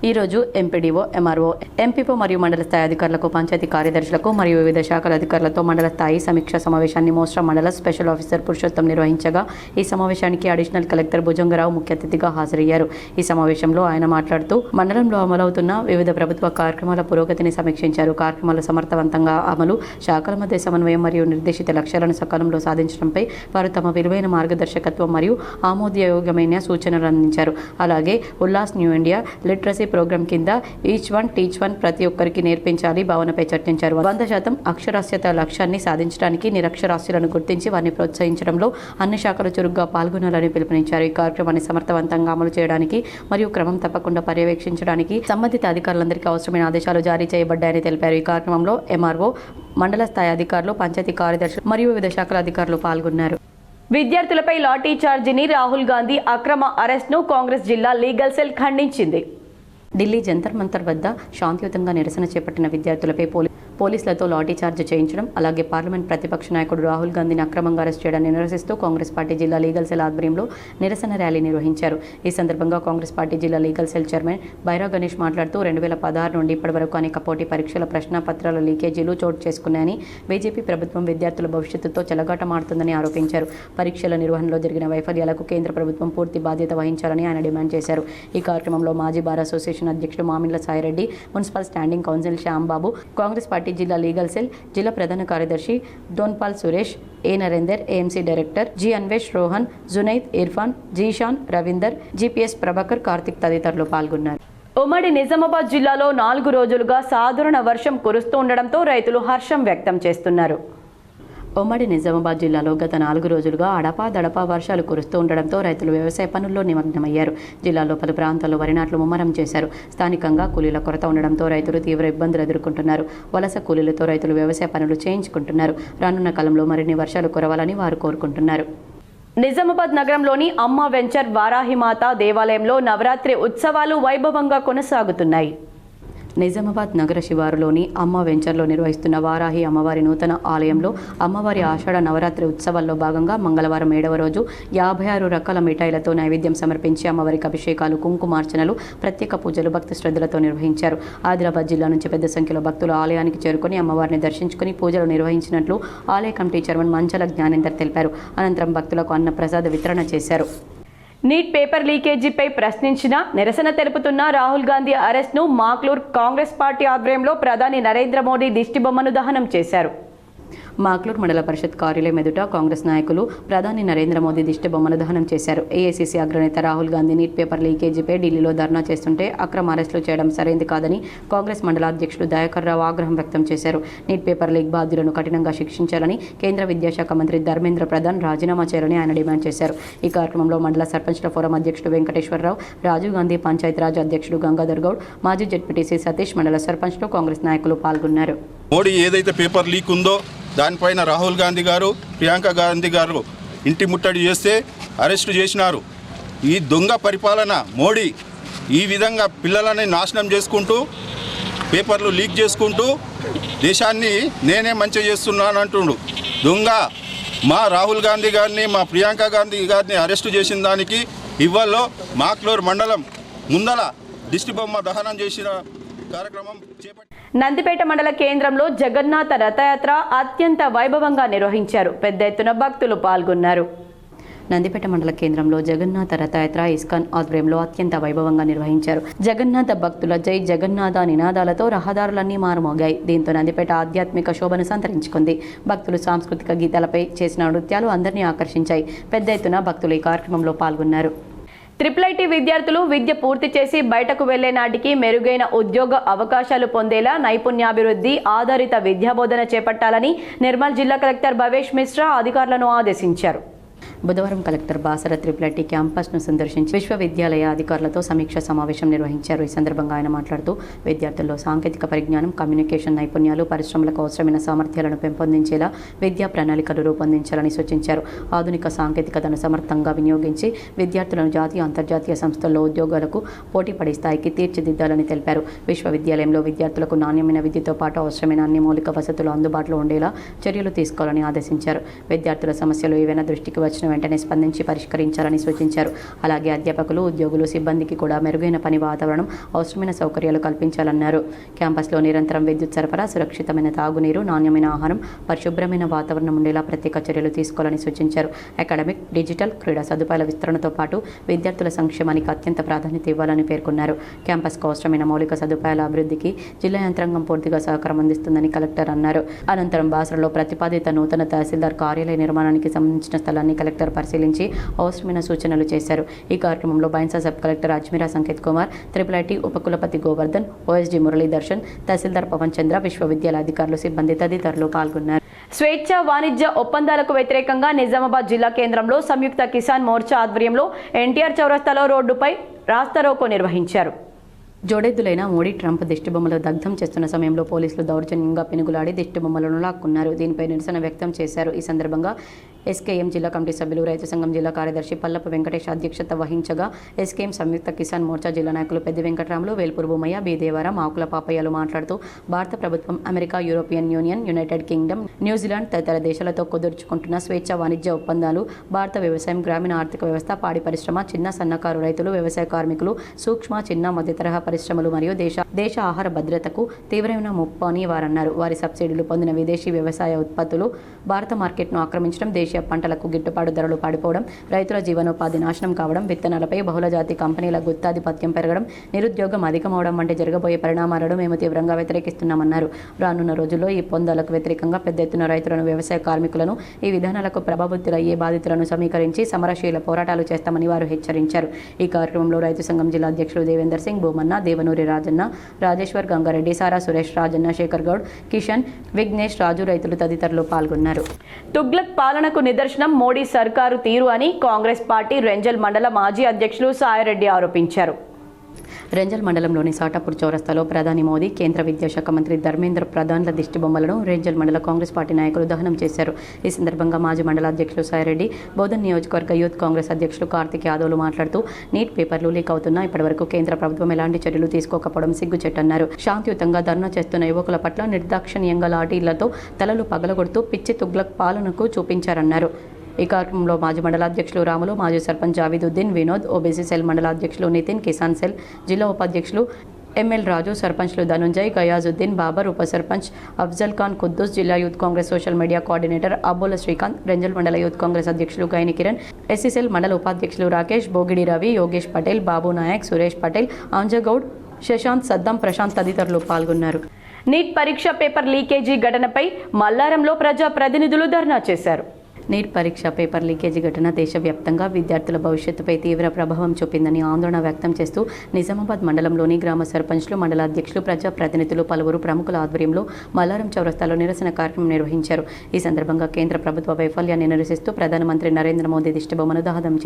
A: ఈరోజు ఎంపీడీఓ, ఎంఆర్ఓ, ఎంపీఓ మరియు మండల స్థాయి అధికారులకు, పంచాయతీ కార్యదర్శులకు మరియు వివిధ శాఖల అధికారులతో మండల స్థాయి సమీక్షా సమావేశాన్ని మోస్రా మండల స్పెషల్ ఆఫీసర్ పురుషోత్తం నిర్వహించగా ఈ సమావేశానికి అడిషనల్ కలెక్టర్ భుజంగరావు ముఖ్య అతిథిగా హాజరయ్యారు. ఈ సమావేశంలో ఆయన మాట్లాడుతూ మండలంలో అమలవుతున్న వివిధ ప్రభుత్వ కార్యక్రమాల పురోగతిని సమీక్షించారు. కార్యక్రమాల సమర్థవంతంగా అమలు, శాఖల మధ్య సమన్వయం మరియు నిర్దేశిత లక్ష్యాలను సకాలంలో సాధించడంపై వారు తమ విలువైన మార్గదర్శకత్వం మరియు ఆమోదయోగ్యమైన సూచనలు అందించారు. అలాగే Ullas new India literacy programme కింద ఈచ్ వన్ టీచ్ వన్ ప్రతి ఒక్కరికి నేర్పించాలి భావనపై చర్చించారు. 100% అక్షరాస్యత లక్ష్యాన్ని సాధించడానికి నిరక్షరాస్యులను గుర్తించి వారిని ప్రోత్సహించడంలో అన్ని శాఖలు చురుగ్గా పాల్గొనాలని పిలుపునిచ్చారు. ఈ కార్యక్రమాన్ని సమర్థవంతంగా అమలు చేయడానికి మరియు క్రమం తప్పకుండా పర్యవేక్షించడానికి సంబంధిత అధికారులందరికీ అవసరమైన ఆదేశాలు జారీ చేయబడ్డాయని తెలిపారు. ఈ కార్యక్రమంలో ఎంఆర్ఓ, మండల స్థాయి అధికారులు, పంచాయతీ కార్యదర్శులు మరియు వివిధ శాఖల అధికారులు పాల్గొన్నారు. విద్యార్థులపై లాఠీ చార్జీని రాహుల్ గాంధీ అక్రమ అరెస్ట్ను కాంగ్రెస్ జిల్లా లీగల్ సెల్ ఖండించింది. ఢిల్లీ జంతర్ మంతర్ వద్ద శాంతియుతంగా నిరసన చేపట్టిన విద్యార్థులపై పోలీసులతో లాఠీచార్జ్ చేయించడం, అలాగే పార్లమెంట్ ప్రతిపక్ష నాయకుడు రాహుల్ గాంధీని అక్రమంగా అరెస్ట్ చేయడాన్ని నిరసిస్తూ కాంగ్రెస్ పార్టీ జిల్లా లీగల్ సెల్ ఆధ్వర్యంలో నిరసన ర్యాలీ నిర్వహించారు. ఈ సందర్భంగా కాంగ్రెస్ పార్టీ జిల్లా legal cell chairman Baira Ganesh మాట్లాడుతూ 2016 నుండి ఇప్పటి వరకు అనేక పోటీ పరీక్షల ప్రశ్నపత్రాల లీకేజీలు చోటు చేసుకున్నాయని, బీజేపీ ప్రభుత్వం విద్యార్థుల భవిష్యత్తుతో చెలగాటమాడుతుందని ఆరోపించారు. పరీక్షల నిర్వహణలో జరిగిన వైఫల్యాలకు కేంద్ర ప్రభుత్వం పూర్తి బాధ్యత వహించాలని ఆయన డిమాండ్ చేశారు. ఈ కార్యక్రమంలో మాజీ బార్ అసోసియేషన్ అధ్యక్షుడు Mamilla Saireddy, municipal standing council Shyambabu, Congress party జిల్లా లీగల్ సెల్ జిల్లా ప్రధాన కార్యదర్శి Donpal Suresh, A Narender, AMC director G Anvesh, Rohan, Junaid, Irfan, Zeeshan, Ravinder, GPS Prabhakar, Karthik తదితరులు పాల్గొన్నారు. ఉమ్మడి నిజామాబాద్ జిల్లాలో 4 రోజులుగా సాధారణ వర్షం కురుస్తూ ఉండడంతో రైతులు హర్షం వ్యక్తం చేస్తున్నారు. ఉమ్మడి నిజామాబాద్ జిల్లాలో గత 4 రోజులుగా అడపాదడపా వర్షాలు కురుస్తూ ఉండడంతో రైతులు వ్యవసాయ పనుల్లో నిమగ్నమయ్యారు. జిల్లాలో పలు ప్రాంతాల్లో వరి నాట్లు ముమ్మరం చేశారు. స్థానికంగా కూలీల కొరత ఉండడంతో రైతులు తీవ్ర ఇబ్బందులు ఎదుర్కొంటున్నారు. వలస కూలీలతో రైతులు వ్యవసాయ పనులు చేయించుకుంటున్నారు. రానున్న కాలంలో మరిన్ని వర్షాలు కురవాలని వారు కోరుకుంటున్నారు. నిజామాబాద్ నగరంలోని అమ్మ వెంచర్ వారాహిమాత దేవాలయంలో నవరాత్రి ఉత్సవాలు వైభవంగా కొనసాగుతున్నాయి. నిజామాబాద్ నగర శివారులోని అమ్మ వెంచర్లో నిర్వహిస్తున్న వారాహి అమ్మవారి నూతన ఆలయంలో అమ్మవారి ఆషాఢ నవరాత్రి ఉత్సవాల్లో భాగంగా మంగళవారం 7వ రోజు 56 రకాల మిఠాయిలతో నైవేద్యం సమర్పించి అమ్మవారికి అభిషేకాలు, కుంకుమార్చనలు, ప్రత్యేక పూజలు భక్తి శ్రద్ధలతో నిర్వహించారు. ఆదిలాబాద్ జిల్లా నుంచి పెద్ద సంఖ్యలో భక్తులు ఆలయానికి చేరుకుని అమ్మవారిని దర్శించుకుని పూజలు నిర్వహించినట్లు ఆలయ కమిటీ చైర్మన్ మంచల జ్ఞానేందర్ తెలిపారు. అనంతరం భక్తులకు అన్న ప్రసాద వితరణ చేశారు. నీట్ పేపర్ లీకేజీపై ప్రశ్నించిన నిరసన తెలుపుతున్న రాహుల్ గాంధీ అరెస్ట్ను మాక్లూర్ కాంగ్రెస్ పార్టీ ఆధ్వర్యంలో ప్రధాని నరేంద్ర మోడీ దిష్టిబొమ్మను దహనం చేశారు. మాక్లూర్ మండల పరిషత్ కార్యాలయం ఎదుట కాంగ్రెస్ నాయకులు ప్రధాని నరేంద్ర మోదీ దిష్టిబొమ్మను దహనం చేశారు. ఏఐసీసీ అగ్రనేత రాహుల్ గాంధీ నీట్ పేపర్ లీకేజీపై ఢిల్లీలో ధర్నా చేస్తుంటే అక్రమ అరెస్టులు చేయడం సరైంది కాదని కాంగ్రెస్ మండల అధ్యక్షుడు దయాకర్ రావు ఆగ్రహం వ్యక్తం చేశారు. నీట్ పేపర్ లీక్ బాధ్యులను కఠినంగా శిక్షించాలని కేంద్ర విద్యాశాఖ మంత్రి ధర్మేంద్ర ప్రధాన్ రాజీనామా చేయాలని ఆయన డిమాండ్ చేశారు. ఈ కార్యక్రమంలో మండల సర్పంచ్ల ఫోరం అధ్యక్షుడు వెంకటేశ్వరరావు, రాజీవ్ గాంధీ పంచాయతీరాజ్ అధ్యక్షుడు గంగాధర్ గౌడ్, మాజీ జెడ్పీటీసీ సతీష్, మండల సర్పంచ్లు, కాంగ్రెస్ నాయకులు పాల్గొన్నారు.
G: మోడీ ఏదైతే పేపర్ లీక్ ఉందో దానిపైన రాహుల్ గాంధీ గారు, ప్రియాంక గాంధీ గారు ఇంటి ముట్టడి చేస్తే అరెస్టు చేసినారు. ఈ దొంగ పరిపాలన మోడీ ఈ విధంగా పిల్లలని నాశనం చేసుకుంటూ, పేపర్లు లీక్ చేసుకుంటూ దేశాన్ని నేనే మంచి చేస్తున్నాను అంటుండు. దొంగ మా రాహుల్ గాంధీ గారిని, మా ప్రియాంక గాంధీ గారిని అరెస్టు చేసిన దానికి ఇవాళ మాక్లూర్ మండలం ముందల దిష్టిబొమ్మ దహనం చేసిన కార్యక్రమం చేపట్టి
A: నందిపేట మండల కేంద్రంలో జగన్నాథ రథయాత్ర అత్యంత వైభవంగా నిర్వహించారు. పెద్ద ఎత్తున భక్తులు పాల్గొన్నారు. నందిపేట మండల కేంద్రంలో జగన్నాథ రథయాత్ర ఇస్కాన్ ఆధ్వర్యంలో అత్యంత వైభవంగా నిర్వహించారు. జగన్నాథ భక్తుల జై జగన్నాథ నినాదాలతో రహదారులన్నీ మారుమోగాయి. దీంతో నందిపేట ఆధ్యాత్మిక శోభను సంతరించుకుంది. భక్తులు సాంస్కృతిక గీతాలపై చేసిన నృత్యాలు అందరినీ ఆకర్షించాయి. పెద్ద ఎత్తున భక్తులు ఈ కార్యక్రమంలో పాల్గొన్నారు. IIIT విద్యార్థులు విద్య పూర్తి చేసి బయటకు వెళ్లే నాటికి మెరుగైన ఉద్యోగ అవకాశాలు పొందేలా నైపుణ్యాభివృద్ధి ఆధారిత విద్యాబోధన చేపట్టాలని నిర్మల్ జిల్లా కలెక్టర్ భవేష్ మిశ్రా అధికారులను ఆదేశించారు. బుధవారం కలెక్టర్ బాసర IIIT క్యాంపస్ను సందర్శించి విశ్వవిద్యాలయ అధికారులతో సమీక్ష సమావేశం నిర్వహించారు. ఈ సందర్భంగా ఆయన మాట్లాడుతూ విద్యార్థుల్లో సాంకేతిక పరిజ్ఞానం, కమ్యూనికేషన్ నైపుణ్యాలు, పరిశ్రమలకు అవసరమైన సామర్థ్యాలను పెంపొందించేలా విద్యా ప్రణాళికలు రూపొందించాలని సూచించారు. ఆధునిక సాంకేతికతను సమర్థంగా వినియోగించి విద్యార్థులను జాతీయ, అంతర్జాతీయ సంస్థల్లో ఉద్యోగాలకు పోటీపడే స్థాయికి తీర్చిదిద్దాలని తెలిపారు. విశ్వవిద్యాలయంలో విద్యార్థులకు నాణ్యమైన విద్యతో పాటు అవసరమైన అన్ని మౌలిక వసతులు అందుబాటులో ఉండేలా చర్యలు తీసుకోవాలని ఆదేశించారు. విద్యార్థుల సమస్యలు ఏవైనా దృష్టికి వచ్చిన వెంటనే స్పందించి పరిష్కరించాలని సూచించారు. అలాగే అధ్యాపకులు, ఉద్యోగులు, సిబ్బందికి కూడా మెరుగైన పని వాతావరణం, అవసరమైన సౌకర్యాలు కల్పించాలన్నారు. క్యాంపస్లో నిరంతరం విద్యుత్ సరఫరా, సురక్షితమైన తాగునీరు, నాణ్యమైన ఆహారం, పరిశుభ్రమైన వాతావరణం ఉండేలా ప్రత్యేక చర్యలు తీసుకోవాలని సూచించారు. అకాడమిక్, డిజిటల్, క్రీడా సదుపాయాల విస్తరణతో పాటు విద్యార్థుల సంక్షేమానికి అత్యంత ప్రాధాన్యత ఇవ్వాలని పేర్కొన్నారు. క్యాంపస్కు అవసరమైన మౌలిక సదుపాయాల అభివృద్ధికి జిల్లా యంత్రాంగం పూర్తిగా సహకారం అందిస్తుందని కలెక్టర్ అన్నారు. అనంతరం బాసరలో ప్రతిపాదిత నూతన తహసీల్దార్ కార్యాలయ నిర్మాణానికి సంబంధించిన స్థలాన్ని కలెక్టర్ పరిశీలించి అవసరమైన సూచనలు చేశారు. ఈ కార్యక్రమంలో Bhainsa sub collector Ajmeera Sanket Kumar, IIIT ఉపకులపతి గోవర్ధన్, OSD మురళీ దర్శన్, తహసీల్దార్ పవన్ చంద్ర, విశ్వవిద్యాలయ అధికారులు, సిబ్బంది తదితరులు పాల్గొన్నారు. స్వేచ్ఛ వాణిజ్య ఒప్పందాలకు వ్యతిరేకంగా నిజామాబాద్ జిల్లా కేంద్రంలో సంయుక్త కిసాన్ మోర్చా ఆధ్వర్యంలో ఎన్టీఆర్ చౌరస్తాలో రోడ్డుపై రాస్తారోకో నిర్వహించారు. జోడెద్దులైన మోడీ, ట్రంప్ దిష్టిబొమ్మలు దగ్ధం చేస్తున్న సమయంలో పోలీసులు దౌర్జన్యంగా పెనుగులాడి దిష్టిబొమ్మలను లాక్కున్నారు. దీనిపై నిరసన వ్యక్తం చేశారు. ఈ సందర్భంగా SKM జిల్లా కమిటీ సభ్యులు, రైతు సంఘం జిల్లా కార్యదర్శి పల్లపు వెంకటేష్ అధ్యక్షత వహించగా SKM సంయుక్త కిసాన్ మోర్చా జిల్లా నాయకులు పెద్ది వెంకటరాములు, వేల్పూరు బొమ్మయ్య, బి దేవరం, ఆకుల పాపయ్యలు మాట్లాడుతూ భారత ప్రభుత్వం America, European union, United Kingdom, New Zealand తదితర దేశాలతో కుదుర్చుకుంటున్న స్వేచ్ఛ వాణిజ్య ఒప్పందాలు భారత వ్యవసాయం, గ్రామీణ ఆర్థిక వ్యవస్థ, పాడి పరిశ్రమ, చిన్న సన్నకారు రైతులు, వ్యవసాయ కార్మికులు, సూక్ష్మ, చిన్న, మధ్యతరహా పరిశ్రమలు మరియు దేశ ఆహార భద్రతకు తీవ్రమైన ముప్పు అని వారన్నారు. వారి సబ్సిడీలు పొందిన విదేశీ వ్యవసాయ ఉత్పత్తులు భారత మార్కెట్ను ఆక్రమించడం, దేశీయ పంటలకు గిట్టుబాటు ధరలు పడిపోవడం, రైతుల జీవనోపాధి నాశనం కావడం, విత్తనాలపై బహుళజాతి కంపెనీల గుత్తాధిపత్యం పెరగడం, నిరుద్యోగం అధికమవడం వంటి జరగబోయే పరిణామాలను మేము తీవ్రంగా వ్యతిరేకిస్తున్నామన్నారు. రానున్న రోజుల్లో ఈ ఒప్పందాలకు వ్యతిరేకంగా పెద్ద ఎత్తున రైతులను, వ్యవసాయ కార్మికులను, ఈ విధానాలకు ప్రభావితులయ్యే బాధితులను సమీకరించి సమరశీల పోరాటాలు చేస్తామని వారు హెచ్చరించారు. ఈ కార్యక్రమంలో రైతు సంఘం జిల్లా అధ్యక్షులు దేవేందర్ సింగ్, భూమన్న, దేవనూరి రాజన్న, రాజేశ్వర్, గంగారెడ్డి, సారా సురేష్, రాజన్న, శేఖర్ గౌడ్, కిషన్, విఘ్నేష్, రాజు, రైతులు తదితరులు పాల్గొన్నారు. తుగ్లక్ పాలనకు నిదర్శనం మోడీ సర్కారు తీరు అని కాంగ్రెస్ పార్టీ రెంజల్ మండల మాజీ అధ్యక్షులు సాయిరెడ్డి ఆరోపించారు. రెంజల్ మండలంలోని సాటాపూర్ చౌరస్తాలో ప్రధాని మోదీ, కేంద్ర విద్యాశాఖ మంత్రి ధర్మేంద్ర ప్రధాన్ల దిష్టిబొమ్మలను రెంజల్ మండల కాంగ్రెస్ పార్టీ నాయకులు దహనం చేశారు. ఈ సందర్భంగా మాజీ మండల అధ్యక్షులు సాయిరెడ్డి, బోధన్ నియోజకవర్గ యూత్ కాంగ్రెస్ అధ్యక్షులు కార్తిక్ యాదవ్లు మాట్లాడుతూ నీట్ పేపర్లు లీక్ అవుతున్నా ఇప్పటివరకు కేంద్ర ప్రభుత్వం ఎలాంటి చర్యలు తీసుకోకపోవడం సిగ్గుచెట్టన్నారు. శాంతియుతంగా ధర్నా చేస్తున్న యువకుల పట్ల నిర్దాక్షిణ్యంగా లాఠీలతో తలలు పగలగొడుతూ పిచ్చి తుగ్లక్ పాలనకు చూపించారన్నారు. ఈ కార్యక్రమంలో మాజీ మండల అధ్యక్షులు రాములు, మాజీ సర్పంచ్ జావీదుద్దీన్, వినోద్, ఓబీసీ సెల్ మండల అధ్యక్షులు నితిన్, కిసాన్ సెల్ జిల్లా ఉపాధ్యక్షులు ML రాజు, సర్పంచ్లు ధనుంజయ్, గయాజుద్దీన్, బాబర్, ఉప సర్పంచ్ అఫ్జల్ ఖాన్ కుద్దూస్, జిల్లా youth Congress social media coordinator Abbola Srikanth, Renjal మండల యూత్ కాంగ్రెస్ అధ్యక్షులు గైని కిరణ్, SCL మండల ఉపాధ్యక్షులు రాకేష్, బోగిడి రవి, యోగేష్ పటేల్, బాబు నాయక్, సురేష్ పటేల్, ఆంజగౌడ్, శశాంత్, సద్దాం, ప్రశాంత్ తదితరులు పాల్గొన్నారు. నీట్ పరీక్ష పేపర్ లీకేజీ ఘటనపై మల్లారంలో ప్రజా ప్రతినిధులు ధర్నా చేశారు. నీట్ పరీక్ష పేపర్ లీకేజీ ఘటన దేశవ్యాప్తంగా విద్యార్థుల భవిష్యత్తుపై తీవ్ర ప్రభావం చూపిందని ఆందోళన వ్యక్తం చేస్తూ నిజామాబాద్ మండలంలోని గ్రామ సర్పంచ్లు, మండల అధ్యక్షులు, ప్రజాప్రతినిధులు, పలువురు ప్రముఖుల ఆధ్వర్యంలో మల్లారం చౌరస్తాలో నిరసన కార్యక్రమం నిర్వహించారు. ఈ సందర్భంగా కేంద్ర ప్రభుత్వ వైఫల్యాన్ని నిరసిస్తూ ప్రధానమంత్రి నరేంద్ర మోదీ దిష్టిబొమ్మను దహనం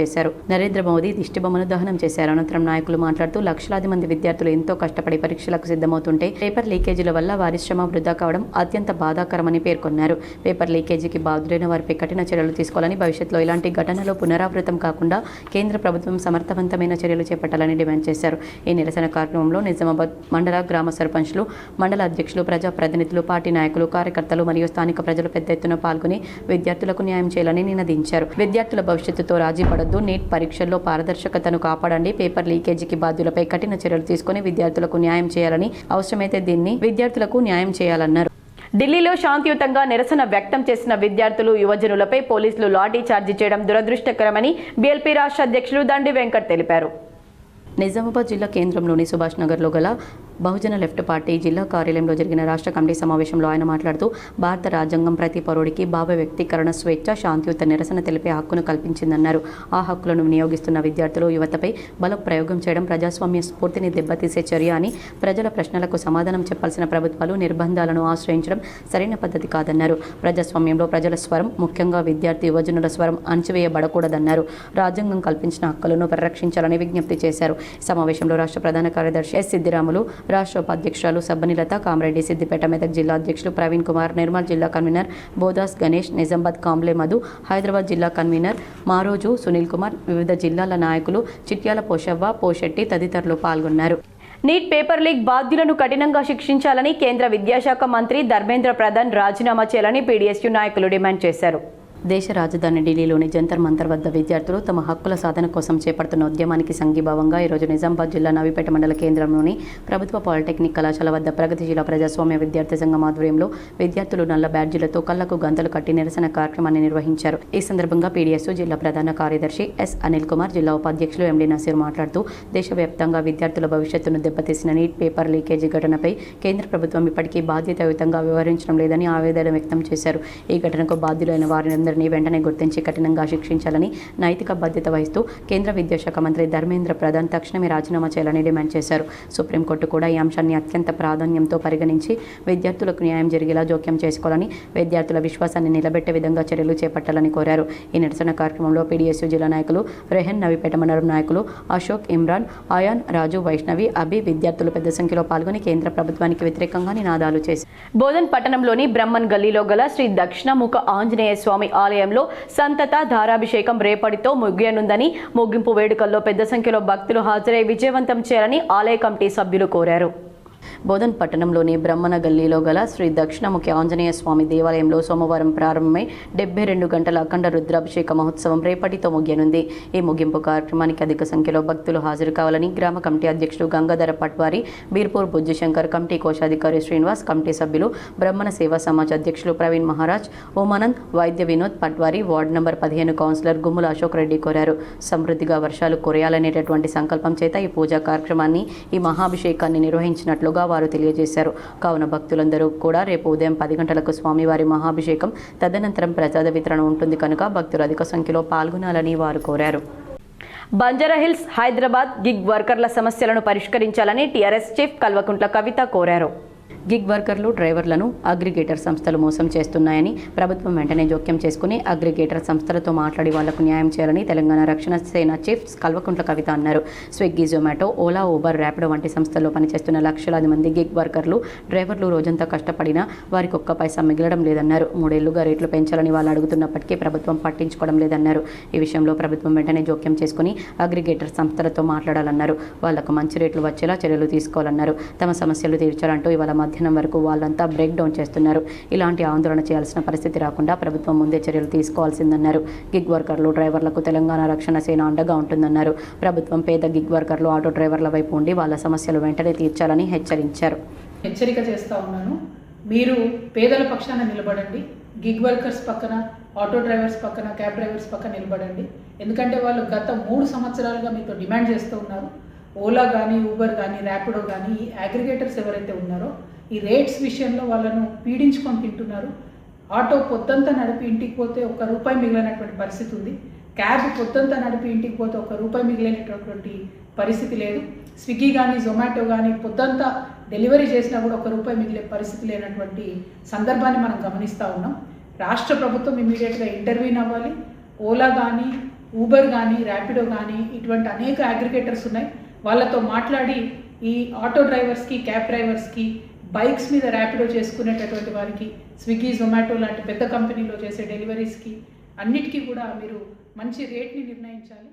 A: చేశారు. అనంతరం నాయకులు మాట్లాడుతూ లక్షలాది మంది విద్యార్థులు ఎంతో కష్టపడి పరీక్షలకు సిద్ధమవుతుంటే పేపర్ లీకేజీల వల్ల వారి శ్రమ వృధా కావడం అత్యంత బాధాకరమని పేర్కొన్నారు. పేపర్ లీకేజీకి బాధ్యులైన వారిపై కఠిన చర్యలు తీసుకోవాలని, భవిష్యత్తులో ఇలాంటి ఘటనలు పునరావృతం కాకుండా కేంద్ర ప్రభుత్వం సమర్థవంతమైన చర్యలు చేపట్టాలని డిమాండ్ చేశారు. ఈ నిరసన కార్యక్రమంలో నిజామాబాద్ మండల గ్రామ సర్పంచ్లు, మండల అధ్యక్షులు, ప్రజాప్రతినిధులు, పార్టీ నాయకులు, కార్యకర్తలు మరియు స్థానిక ప్రజలు పెద్ద ఎత్తున పాల్గొని విద్యార్థులకు న్యాయం చేయాలని నినదించారు. విద్యార్థుల భవిష్యత్తుతో రాజీ పడొద్దు, నీట్ పరీక్షల్లో పారదర్శకతను కాపాడండి, పేపర్ లీకేజీకి బాధ్యులపై కఠిన చర్యలు తీసుకుని విద్యార్థులకు న్యాయం చేయాలని, అవసరమైతే దీన్ని విద్యార్థులకు న్యాయం చేయాలన్నారు. ఢిల్లీలో శాంతియుతంగా నిరసన వ్యక్తం చేసిన విద్యార్థులు యువజనులపై పోలీసులు లాఠీ చార్జీ చేయడం దురదృష్టకరమని బీఎల్పీ రాష్ట్ర అధ్యక్షులు దండి వెంకట్ తెలిపారు. నిజామాబాద్ జిల్లా కేంద్రంలోని సుభాష్ నగర్లో గల బహుజన లెఫ్ట్ పార్టీ జిల్లా కార్యాలయంలో జరిగిన రాష్ట్ర కమిటీ సమావేశంలో ఆయన మాట్లాడుతూ భారత రాజ్యాంగం ప్రతి పౌరుడికి భావ వ్యక్తీకరణ స్వేచ్ఛ శాంతియుత నిరసన తెలిపే హక్కును కల్పించిందన్నారు. ఆ హక్కులను వినియోగిస్తున్న విద్యార్థులు యువతపై బల ప్రయోగం చేయడం ప్రజాస్వామ్య స్ఫూర్తిని దెబ్బతీసే చర్య అని, ప్రజల ప్రశ్నలకు సమాధానం చెప్పాల్సిన ప్రభుత్వాలు నిర్బంధాలను ఆశ్రయించడం సరైన పద్ధతి కాదన్నారు. ప్రజాస్వామ్యంలో ప్రజల స్వరం, ముఖ్యంగా విద్యార్థి యువజనుల స్వరం అణచివేయబడకూడదన్నారు. రాజ్యాంగం కల్పించిన హక్కులను పరిరక్షించాలని విజ్ఞప్తి చేశారు. సమావేశంలో రాష్ట్ర ప్రధాన కార్యదర్శి ఎస్ సిద్దిరాములు, రాష్ట్ర ఉపాధ్యక్షురాలు సబ్బనిలత, కామరెడ్డి, సిద్దిపేట మెదక్ జిల్లా అధ్యక్షులు ప్రవీణ్ కుమార్, నిర్మల్ జిల్లా కన్వీనర్ బోదాస్ గణేష్, నిజామాబాద్ కాంబ్లే మధు, హైదరాబాద్ జిల్లా కన్వీనర్ మారోజు సునీల్ కుమార్, వివిధ జిల్లాల నాయకులు చిట్యాల పోషవ్వ, పోషెట్టి తదితరులు పాల్గొన్నారు. నీట్ పేపర్ లీక్ బాధ్యులను కఠినంగా శిక్షించాలని కేంద్ర విద్యాశాఖ మంత్రి ధర్మేంద్ర ప్రధాన్ రాజీనామా చేయాలని పీడీఎస్యూ నాయకులు డిమాండ్ చేశారు. దేశ రాజధాని ఢిల్లీలోని జంతర్ మంతర్ వద్ద విద్యార్థులు తమ హక్కుల సాధన కోసం చేపడుతున్న ఉద్యమానికి సంఘీభావంగా ఈరోజు నిజామాబాద్ జిల్లా నవీపేట మండల కేంద్రంలోని ప్రభుత్వ పాలిటెక్నిక్ కళాశాల వద్ద ప్రగతిశీల ప్రజాస్వామ్య విద్యార్థి సంఘం ఆధ్వర్యంలో విద్యార్థులు నల్ల బ్యాడ్జీలతో కళ్లకు గంతలు కట్టి నిరసన కార్యక్రమాన్ని నిర్వహించారు. ఈ సందర్భంగా పీడీఎస్యూ జిల్లా ప్రధాన కార్యదర్శి ఎస్ అనిల్ కుమార్, జిల్లా ఉపాధ్యక్షులు ఎండి నసీర్ మాట్లాడుతూ దేశవ్యాప్తంగా విద్యార్థుల భవిష్యత్తును దెబ్బతీసిన నీట్ పేపర్ లీకేజీ ఘటనపై కేంద్ర ప్రభుత్వం ఇప్పటికీ బాధ్యతాయుతంగా వ్యవహరించడం లేదని ఆవేదన వ్యక్తం చేశారు. ఈ ఘటనకు బాధ్యులైన వారిని వెంటనే గుర్తించి కఠినంగా శిక్షించాలని నైతిక బాధ్యత వహిస్తూ కేంద్ర విద్యాశాఖ మంత్రి ధర్మేంద్ర ప్రధాన్ తక్షణమే రాజీనామా చేయాలని డిమాండ్ చేశారు. సుప్రీంకోర్టు కూడా ఈ అంశాన్ని అత్యంత ప్రాధాన్యంతో పరిగణించి విద్యార్థులకు న్యాయం జరిగేలా జోక్యం చేసుకోవాలని, విద్యార్థుల విశ్వాసాన్ని నిలబెట్టే విధంగా చర్యలు చేపట్టాలని కోరారు. ఈ నిరసన కార్యక్రమంలో పీడీఎస్యూ జిల్లా నాయకులు రెహన్, నవీపేట మండలం నాయకులు అశోక్, ఇమ్రాన్, ఆయాన్, రాజు, వైష్ణవి, అభి విద్యార్థులు పెద్ద సంఖ్యలో పాల్గొని కేంద్ర ప్రభుత్వానికి వ్యతిరేకంగా నినాదాలు చేశారు. బోధన్ పట్టణంలోని బ్రహ్మన్ గల్లీలో గల శ్రీ దక్షిణముఖ ఆంజనేయ స్వామి ఆలయంలో సంతత ధారాభిషేకం రేపటితో ముగియనుందని, ముగింపు వేడుకల్లో పెద్ద సంఖ్యలో భక్తులు హాజరై విజయవంతం చేయాలని ఆలయ కమిటీ సభ్యులు కోరారు. బోధన్ పట్టణంలోని బ్రహ్మణ గల్లీలో గల శ్రీ దక్షిణముఖి ఆంజనేయ స్వామి దేవాలయంలో సోమవారం ప్రారంభమై 72 గంటల అఖండ రుద్రాభిషేక మహోత్సవం రేపటితో ముగియనుంది. ఈ ముగింపు కార్యక్రమానికి అధిక సంఖ్యలో భక్తులు హాజరు కావాలని గ్రామ కమిటీ అధ్యక్షుడు గంగాధర పట్వారి, బీర్పూర్ బుజ్జిశంకర్, కమిటీ కోశాధికారి శ్రీనివాస్, కమిటీ సభ్యులు బ్రహ్మణ సేవా సమాజ్ అధ్యక్షులు Praveen Maharaj, Omanand, Vaidya Vinod Patwari, ward number 15 councillor Gummula Ashok Reddy కోరారు. సమృద్ధిగా వర్షాలు కురయాలనేటటువంటి సంకల్పం చేత ఈ పూజా కార్యక్రమాన్ని, ఈ మహాభిషేకాన్ని నిర్వహించినట్లుగా వారు తెలియజేశారు. కావున భక్తులందరూ కూడా రేపు ఉదయం 10 గంటలకు స్వామివారి మహాభిషేకం, తదనంతరం ప్రసాద వితరణ ఉంటుంది కనుక భక్తులు అధిక సంఖ్యలో పాల్గొనాలని వారు కోరారు. బంజారాహిల్స్, హైదరాబాద్ గిగ్ వర్కర్ల సమస్యలను పరిష్కరించాలని టీఆర్ఎస్ చీఫ్ కల్వకుంట్ల కవిత కోరారు. గిగ్ వర్కర్లు, డ్రైవర్లను అగ్రిగేటర్ సంస్థలు మోసం చేస్తున్నాయని, ప్రభుత్వం వెంటనే జోక్యం చేసుకుని అగ్రిగేటర్ సంస్థలతో మాట్లాడి వాళ్లకు న్యాయం చేయాలని తెలంగాణ రక్షణ సేన చీఫ్ కల్వకుంట్ల కవిత అన్నారు. స్విగ్గీ, జొమాటో, ఓలా, ఊబర్, ర్యాపిడో వంటి సంస్థల్లో పనిచేస్తున్న లక్షలాది మంది గిగ్ వర్కర్లు, డ్రైవర్లు రోజంతా కష్టపడినా వారికి ఒక్క పైసా మిగలడం లేదన్నారు. 3 ఏళ్లుగా రేట్లు పెంచాలని వాళ్ళు అడుగుతున్నప్పటికీ ప్రభుత్వం పట్టించుకోవడం లేదన్నారు. ఈ విషయంలో ప్రభుత్వం వెంటనే జోక్యం చేసుకుని అగ్రిగేటర్ సంస్థలతో మాట్లాడాలన్నారు. వాళ్లకు మంచి రేట్లు వచ్చేలా చర్యలు తీసుకోవాలన్నారు. తమ సమస్యలు తీర్చాలంటూ ఇవాళ మధ్యాహ్నం వరకు వాళ్ళంతా బ్రేక్ డౌన్ చేస్తున్నారు. ఇలాంటి ఆందోళన చేయాల్సిన పరిస్థితి రాకుండా ప్రభుత్వం ముందే చర్యలు తీసుకోవాల్సిందన్నారు. గిగ్ వర్కర్లు, డ్రైవర్లకు తెలంగాణ రక్షణ సేన అండగా ఉంటుందన్నారు. ప్రభుత్వం పేద గిగ్ వర్కర్లు, ఆటో డ్రైవర్ల వైపు ఉండి వాళ్ళ సమస్యలు వెంటనే తీర్చాలని హెచ్చరించారు.
H: హెచ్చరిక చేస్తూ ఉన్నాను, మీరు పేదల పక్షాన నిలబడండి. గిగ్ వర్కర్స్ పక్కన, ఆటో డ్రైవర్స్ పక్కన, క్యాబ్ డ్రైవర్స్ పక్కన నిలబడండి. ఎందుకంటే వాళ్ళు గత 3 సంవత్సరాలుగా మీతో డిమాండ్ చేస్తూ ఉన్నారు. ఓలా కానీ, ఊబర్ కానీ, ర్యాపిడో కానీ, ఈ అగ్రిగేటర్స్ ఎవరైతే ఉన్నారో ఈ రేట్స్ విషయంలో వాళ్ళను పీడించుకొని తింటున్నారు. ఆటో పొద్దంతా నడిపి ఇంటికి పోతే ₹1 మిగిలినటువంటి పరిస్థితి ఉంది. క్యాబ్ పొద్దంతా నడిపి ఇంటికి పోతే ₹1 మిగిలినటువంటి పరిస్థితి లేదు. స్విగ్గీ కానీ, జొమాటో కానీ పొద్దంతా డెలివరీ చేసినా కూడా ₹1 మిగిలే పరిస్థితి లేనటువంటి సందర్భాన్ని మనం గమనిస్తూ ఉన్నాం. రాష్ట్ర ప్రభుత్వం ఇమీడియట్గా ఇంటర్వ్యూన్ అవ్వాలి. ఓలా కానీ, ఊబర్ కానీ, ర్యాపిడో కానీ ఇటువంటి అనేక అగ్రిగేటర్స్ ఉన్నాయి. వాళ్ళతో మాట్లాడి ఈ ఆటో డ్రైవర్స్కి, క్యాబ్ డ్రైవర్స్కి, బైక్స్ మీద ర్యాపిడో చేసుకునేటటువంటి వారికి, స్విగ్గీ, జొమాటో లాంటి పెద్ద కంపెనీలో చేసే డెలివరీస్కి అన్నిటికీ కూడా మీరు మంచి రేట్ని నిర్ణయించాలి.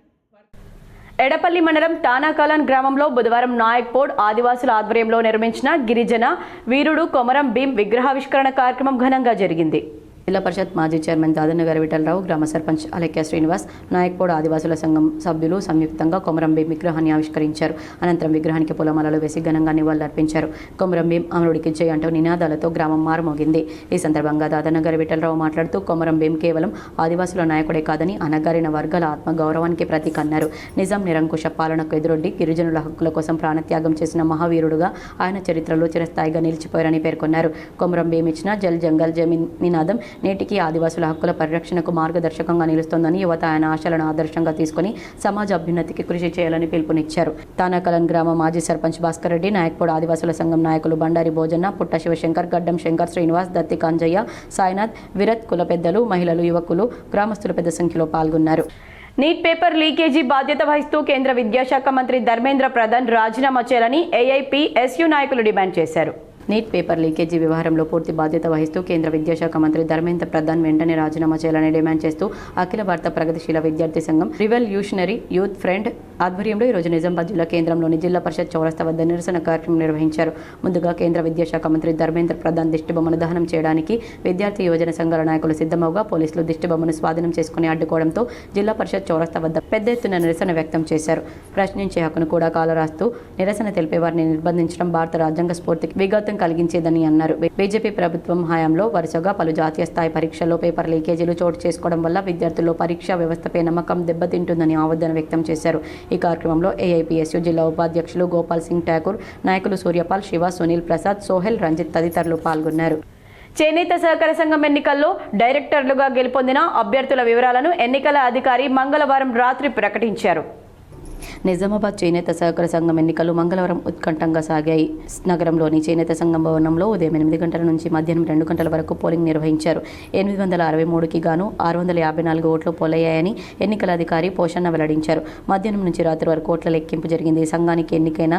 A: ఎడపల్లి మండలం టానాకాలన్ గ్రామంలో బుధవారం నాయక్పోడ్ ఆదివాసుల ఆధ్వర్యంలో నిర్మించిన గిరిజన వీరుడు కొమరం భీం విగ్రహావిష్కరణ కార్యక్రమం ఘనంగా జరిగింది. జిల్లా పరిషత్ మాజీ చైర్మన్ దాదనగర్ విఠలరావు, గ్రామ సర్పంచ్ అలెక్య శ్రీనివాస్, నాయక్పోడ్ ఆదివాసుల సంఘం సభ్యులు సంయుక్తంగా కొమరం భీం విగ్రహాన్ని ఆవిష్కరించారు. అనంతరం విగ్రహానికి పూలమాలలు వేసి ఘనంగా నివాళులర్పించారు. కొమరం భీం అమరుడికి జై అంటూ నినాదాలతో గ్రామం మారుమోగింది. ఈ సందర్భంగా దాదనగర్ విఠలరావు మాట్లాడుతూ కొమరం భీం కేవలం ఆదివాసుల నాయకుడే కాదని అణగారిన వర్గాల ఆత్మగౌరవానికి ప్రతీక అన్నారు. నిజాం నిరంకుశ పాలనకు ఎదురొడ్డి గిరిజనుల హక్కుల కోసం ప్రాణత్యాగం చేసిన మహావీరుడుగా ఆయన చరిత్రలో చిరస్థాయిగా నిలిచిపోయారని పేర్కొన్నారు. కొమరం భీం ఇచ్చిన జల్ జంగల్ జమీన్ నినాదం నేటికి ఆదివాసుల హక్కుల పరిరక్షణకు మార్గదర్శకంగా నిలుస్తోందని యువత ఆయన ఆశలను ఆదర్శంగా తీసుకుని సమాజ అభ్యున్నతికి కృషి చేయాలని పిలుపునిచ్చారు. తానాకలన్ గ్రామ మాజీ సర్పంచ్ భాస్కర్ రెడ్డి, నాయక్పోడ్ ఆదివాసుల సంఘం నాయకులు బండారి భోజన్న, పుట్ట శివశంకర్, గడ్డం శంకర్, శ్రీనివాస్, దత్తి కాంజయ్య, సాయినాథ్, విరత్, కుల పెద్దలు, మహిళలు, యువకులు, గ్రామస్తులు పెద్ద సంఖ్యలో పాల్గొన్నారు. నీట్ పేపర్ లీకేజీ బాధ్యత వహిస్తూ కేంద్ర విద్యాశాఖ మంత్రి ధర్మేంద్ర ప్రధాన్ రాజీనామా చేయాలని ఏఐపీఎస్యూ నాయకులు డిమాండ్ చేశారు. నీట్ పేపర్ లీకేజీ వ్యవహారంలో పూర్తి బాధ్యత వహిస్తూ కేంద్ర విద్యాశాఖ మంత్రి ధర్మేంద్ర ప్రధాన్ వెంటనే రాజీనామా చేయాలని డిమాండ్ చేస్తూ అఖిల భారత ప్రగతిశీల విద్యార్థి సంఘం రివల్యూషనరీ యూత్ ఫ్రంట్ ఆధ్వర్యంలో ఈరోజు నిజామాబాద్ జిల్లా కేంద్రంలోని జిల్లా పరిషత్ చౌరస్తా వద్ద నిరసన కార్యక్రమం నిర్వహించారు. ముందుగా కేంద్ర విద్యాశాఖ మంత్రి ధర్మేంద్ర ప్రధాన్ దిష్టిబొమ్మను దహనం చేయడానికి విద్యార్థి యువజన సంఘాల నాయకులు సిద్ధమవగా పోలీసులు దిష్టిబొమ్మను స్వాధీనం చేసుకుని అడ్డుకోవడంతో జిల్లా పరిషత్ చౌరస్తా వద్ద పెద్ద ఎత్తున నిరసన వ్యక్తం చేశారు. ప్రశ్నించే హక్కును కూడా కాలరాస్తూ నిరసన తెలిపే వారిని నిర్బంధించడం భారత రాజ్యాంగ స్ఫూర్తికి విఘాతం కలిగించేదని అన్నారు. బీజేపీ ప్రభుత్వం హయాంలో వరుసగా పలు జాతీయ స్థాయి పరీక్షల్లో పేపర్ లీకేజీలు చోటు చేసుకోవడం వల్ల విద్యార్థుల్లో పరీక్షా వ్యవస్థపై నమ్మకం దెబ్బతింటుందని ఆవేదన వ్యక్తం చేశారు. ఈ కార్యక్రమంలో ఏఐపీఎస్యూ జిల్లా ఉపాధ్యక్షులు గోపాల్ సింగ్ ఠాకూర్, నాయకులు సూర్యపాల్, శివ, సునీల్ ప్రసాద్, సోహెల్, రంజిత్ తదితరులు పాల్గొన్నారు. చేనేత సహకార సంఘం ఎన్నికల్లో డైరెక్టర్లుగా గెలుపొందిన అభ్యర్థుల వివరాలను ఎన్నికల అధికారి మంగళవారం రాత్రి ప్రకటించారు. నిజామాబాద్ చేనేత సహకార సంఘం ఎన్నికలు మంగళవారం ఉత్కంఠంగా సాగాయి. నగరంలోని చేనేత సంఘం భవనంలో ఉదయం 8 గంటల నుంచి మధ్యాహ్నం 2 గంటల వరకు పోలింగ్ నిర్వహించారు. 863కి గాను 654 ఓట్లు పోలయ్యాయని ఎన్నికల అధికారి పోషన్న వెల్లడించారు. మధ్యాహ్నం నుంచి రాత్రి వరకు ఓట్ల లెక్కింపు జరిగింది. సంఘానికి ఎన్నికైన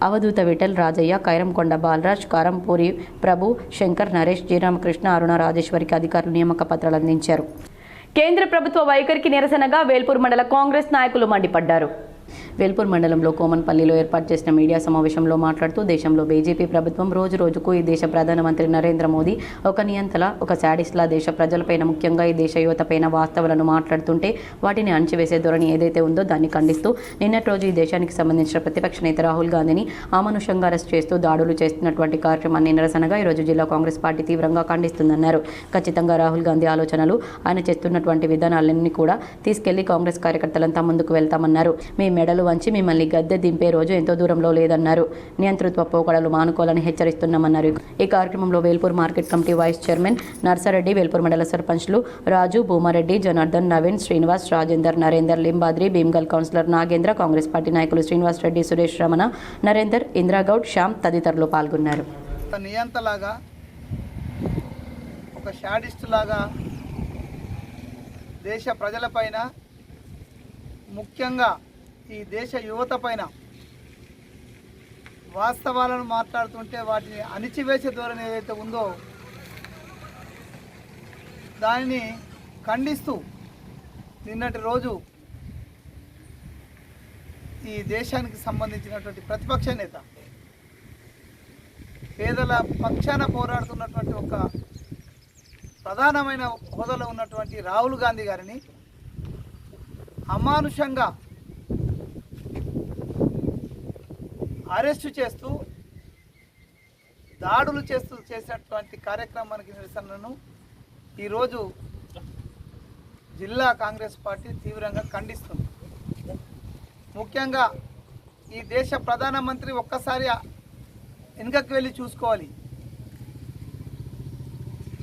A: అవధూత విఠల్, రాజయ్య, కైరంకొండ బాలరాజ్, కారంపూరి ప్రభు, శంకర్, నరేష్, శ్రీరామకృష్ణ, అరుణ, రాజేశ్వరికి అధికారులు నియామక పత్రాలు అందించారు. కేంద్ర ప్రభుత్వ వైఖరికి నిరసనగా వేల్పూర్ మండల కాంగ్రెస్ నాయకులు మండిపడ్డారు. వేల్పూర్ మండలంలో కోమన్పల్లిలో ఏర్పాటు చేసిన మీడియా సమావేశంలో మాట్లాడుతూ దేశంలో బీజేపీ ప్రభుత్వం రోజు రోజుకు ఈ దేశ ప్రధానమంత్రి నరేంద్ర మోదీ ఒక నియంతలా, ఒక శాడిస్ట్లా దేశ ప్రజలపైన, ముఖ్యంగా ఈ దేశ యువతపైన వాస్తవాలను మాట్లాడుతుంటే వాటిని అణచివేసే ధోరణి ఏదైతే ఉందో దాన్ని ఖండిస్తూ నిన్నటి రోజు ఈ దేశానికి సంబంధించిన ప్రతిపక్ష నేత రాహుల్ గాంధీని అమానుషంగా అరెస్ట్ చేస్తూ దాడులు చేస్తున్నటువంటి కార్యక్రమాన్ని నిరసనగా ఈరోజు జిల్లా కాంగ్రెస్ పార్టీ తీవ్రంగా ఖండిస్తుందన్నారు. ఖచ్చితంగా రాహుల్ గాంధీ ఆలోచనలు, ఆయన చేస్తున్నటువంటి విధానాలన్నీ కూడా తీసుకెళ్లి కాంగ్రెస్ కార్యకర్తలంతా ముందుకు వెళ్తామన్నారు. మీ మెడలు వంచి మిమ్మల్ని గద్దె దింపే రోజు ఎంతో దూరంలో లేదన్నారు. నియంతృత్వ పోకడలు మానుకోవాలని హెచ్చరిస్తున్నామన్నారు. ఈ కార్యక్రమంలో Velpur market committee vice chairman Narsa Reddy, Velpur మండల సర్పంచ్లు రాజు, భూమారెడ్డి, జనార్దన్, నవీన్, శ్రీనివాస్, రాజేందర్, నరేందర్, లింబాద్రి, భీమ్గల్ కౌన్సిలర్ నాగేంద్ర, కాంగ్రెస్ పార్టీ నాయకులు శ్రీనివాస్ రెడ్డి, సురేష్ రమణ, నరేందర్, ఇంద్రాగౌడ్, శ్యామ్ తదితరులు పాల్గొన్నారు.
I: నియంతలాగా, ఒక షాడిస్ట్ లాగా దేశ ప్రజలపైన, ముఖ్యంగా ఈ దేశ యువత పైన వాస్తవాలను మాట్లాడుతుంటే వాటిని అణిచివేసే ధోరణి ఏదైతే ఉందో దానిని ఖండిస్తూ నిన్నటి రోజు ఈ దేశానికి సంబంధించినటువంటి ప్రతిపక్ష నేత, పేదల పక్షాన పోరాడుతున్నటువంటి ఒక ప్రధానమైన హోదాలో ఉన్నటువంటి రాహుల్ గాంధీ గారిని అమానుషంగా అరెస్టు చేస్తూ దాడులు చేసేటువంటి కార్యక్రమానికి నిరసనను ఈరోజు జిల్లా కాంగ్రెస్ పార్టీ తీవ్రంగా ఖండిస్తుంది. ముఖ్యంగా ఈ దేశ ప్రధానమంత్రి ఒక్కసారి వెనుకకు వెళ్ళి చూసుకోవాలి.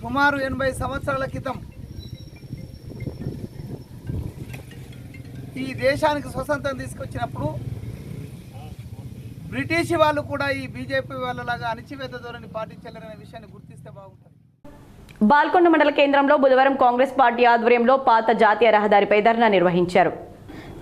I: సుమారు 80 సంవత్సరాల క్రితం ఈ దేశానికి స్వతంత్రం తీసుకొచ్చినప్పుడు బ్రిటిష్ వాళ్ళు కూడా ఈ బీజేపీ వాళ్ళలాగా అణచివేత ధోరణి పాటించలేరనే విషయాన్ని గుర్తిస్తే బాగుంటుంది.
A: బాల్కొండ మండల కేంద్రంలో బుధవారం కాంగ్రెస్ పార్టీ ఆధ్వర్యంలో పాత జాతీయ రహదారిపై ధర్నా నిర్వహించారు.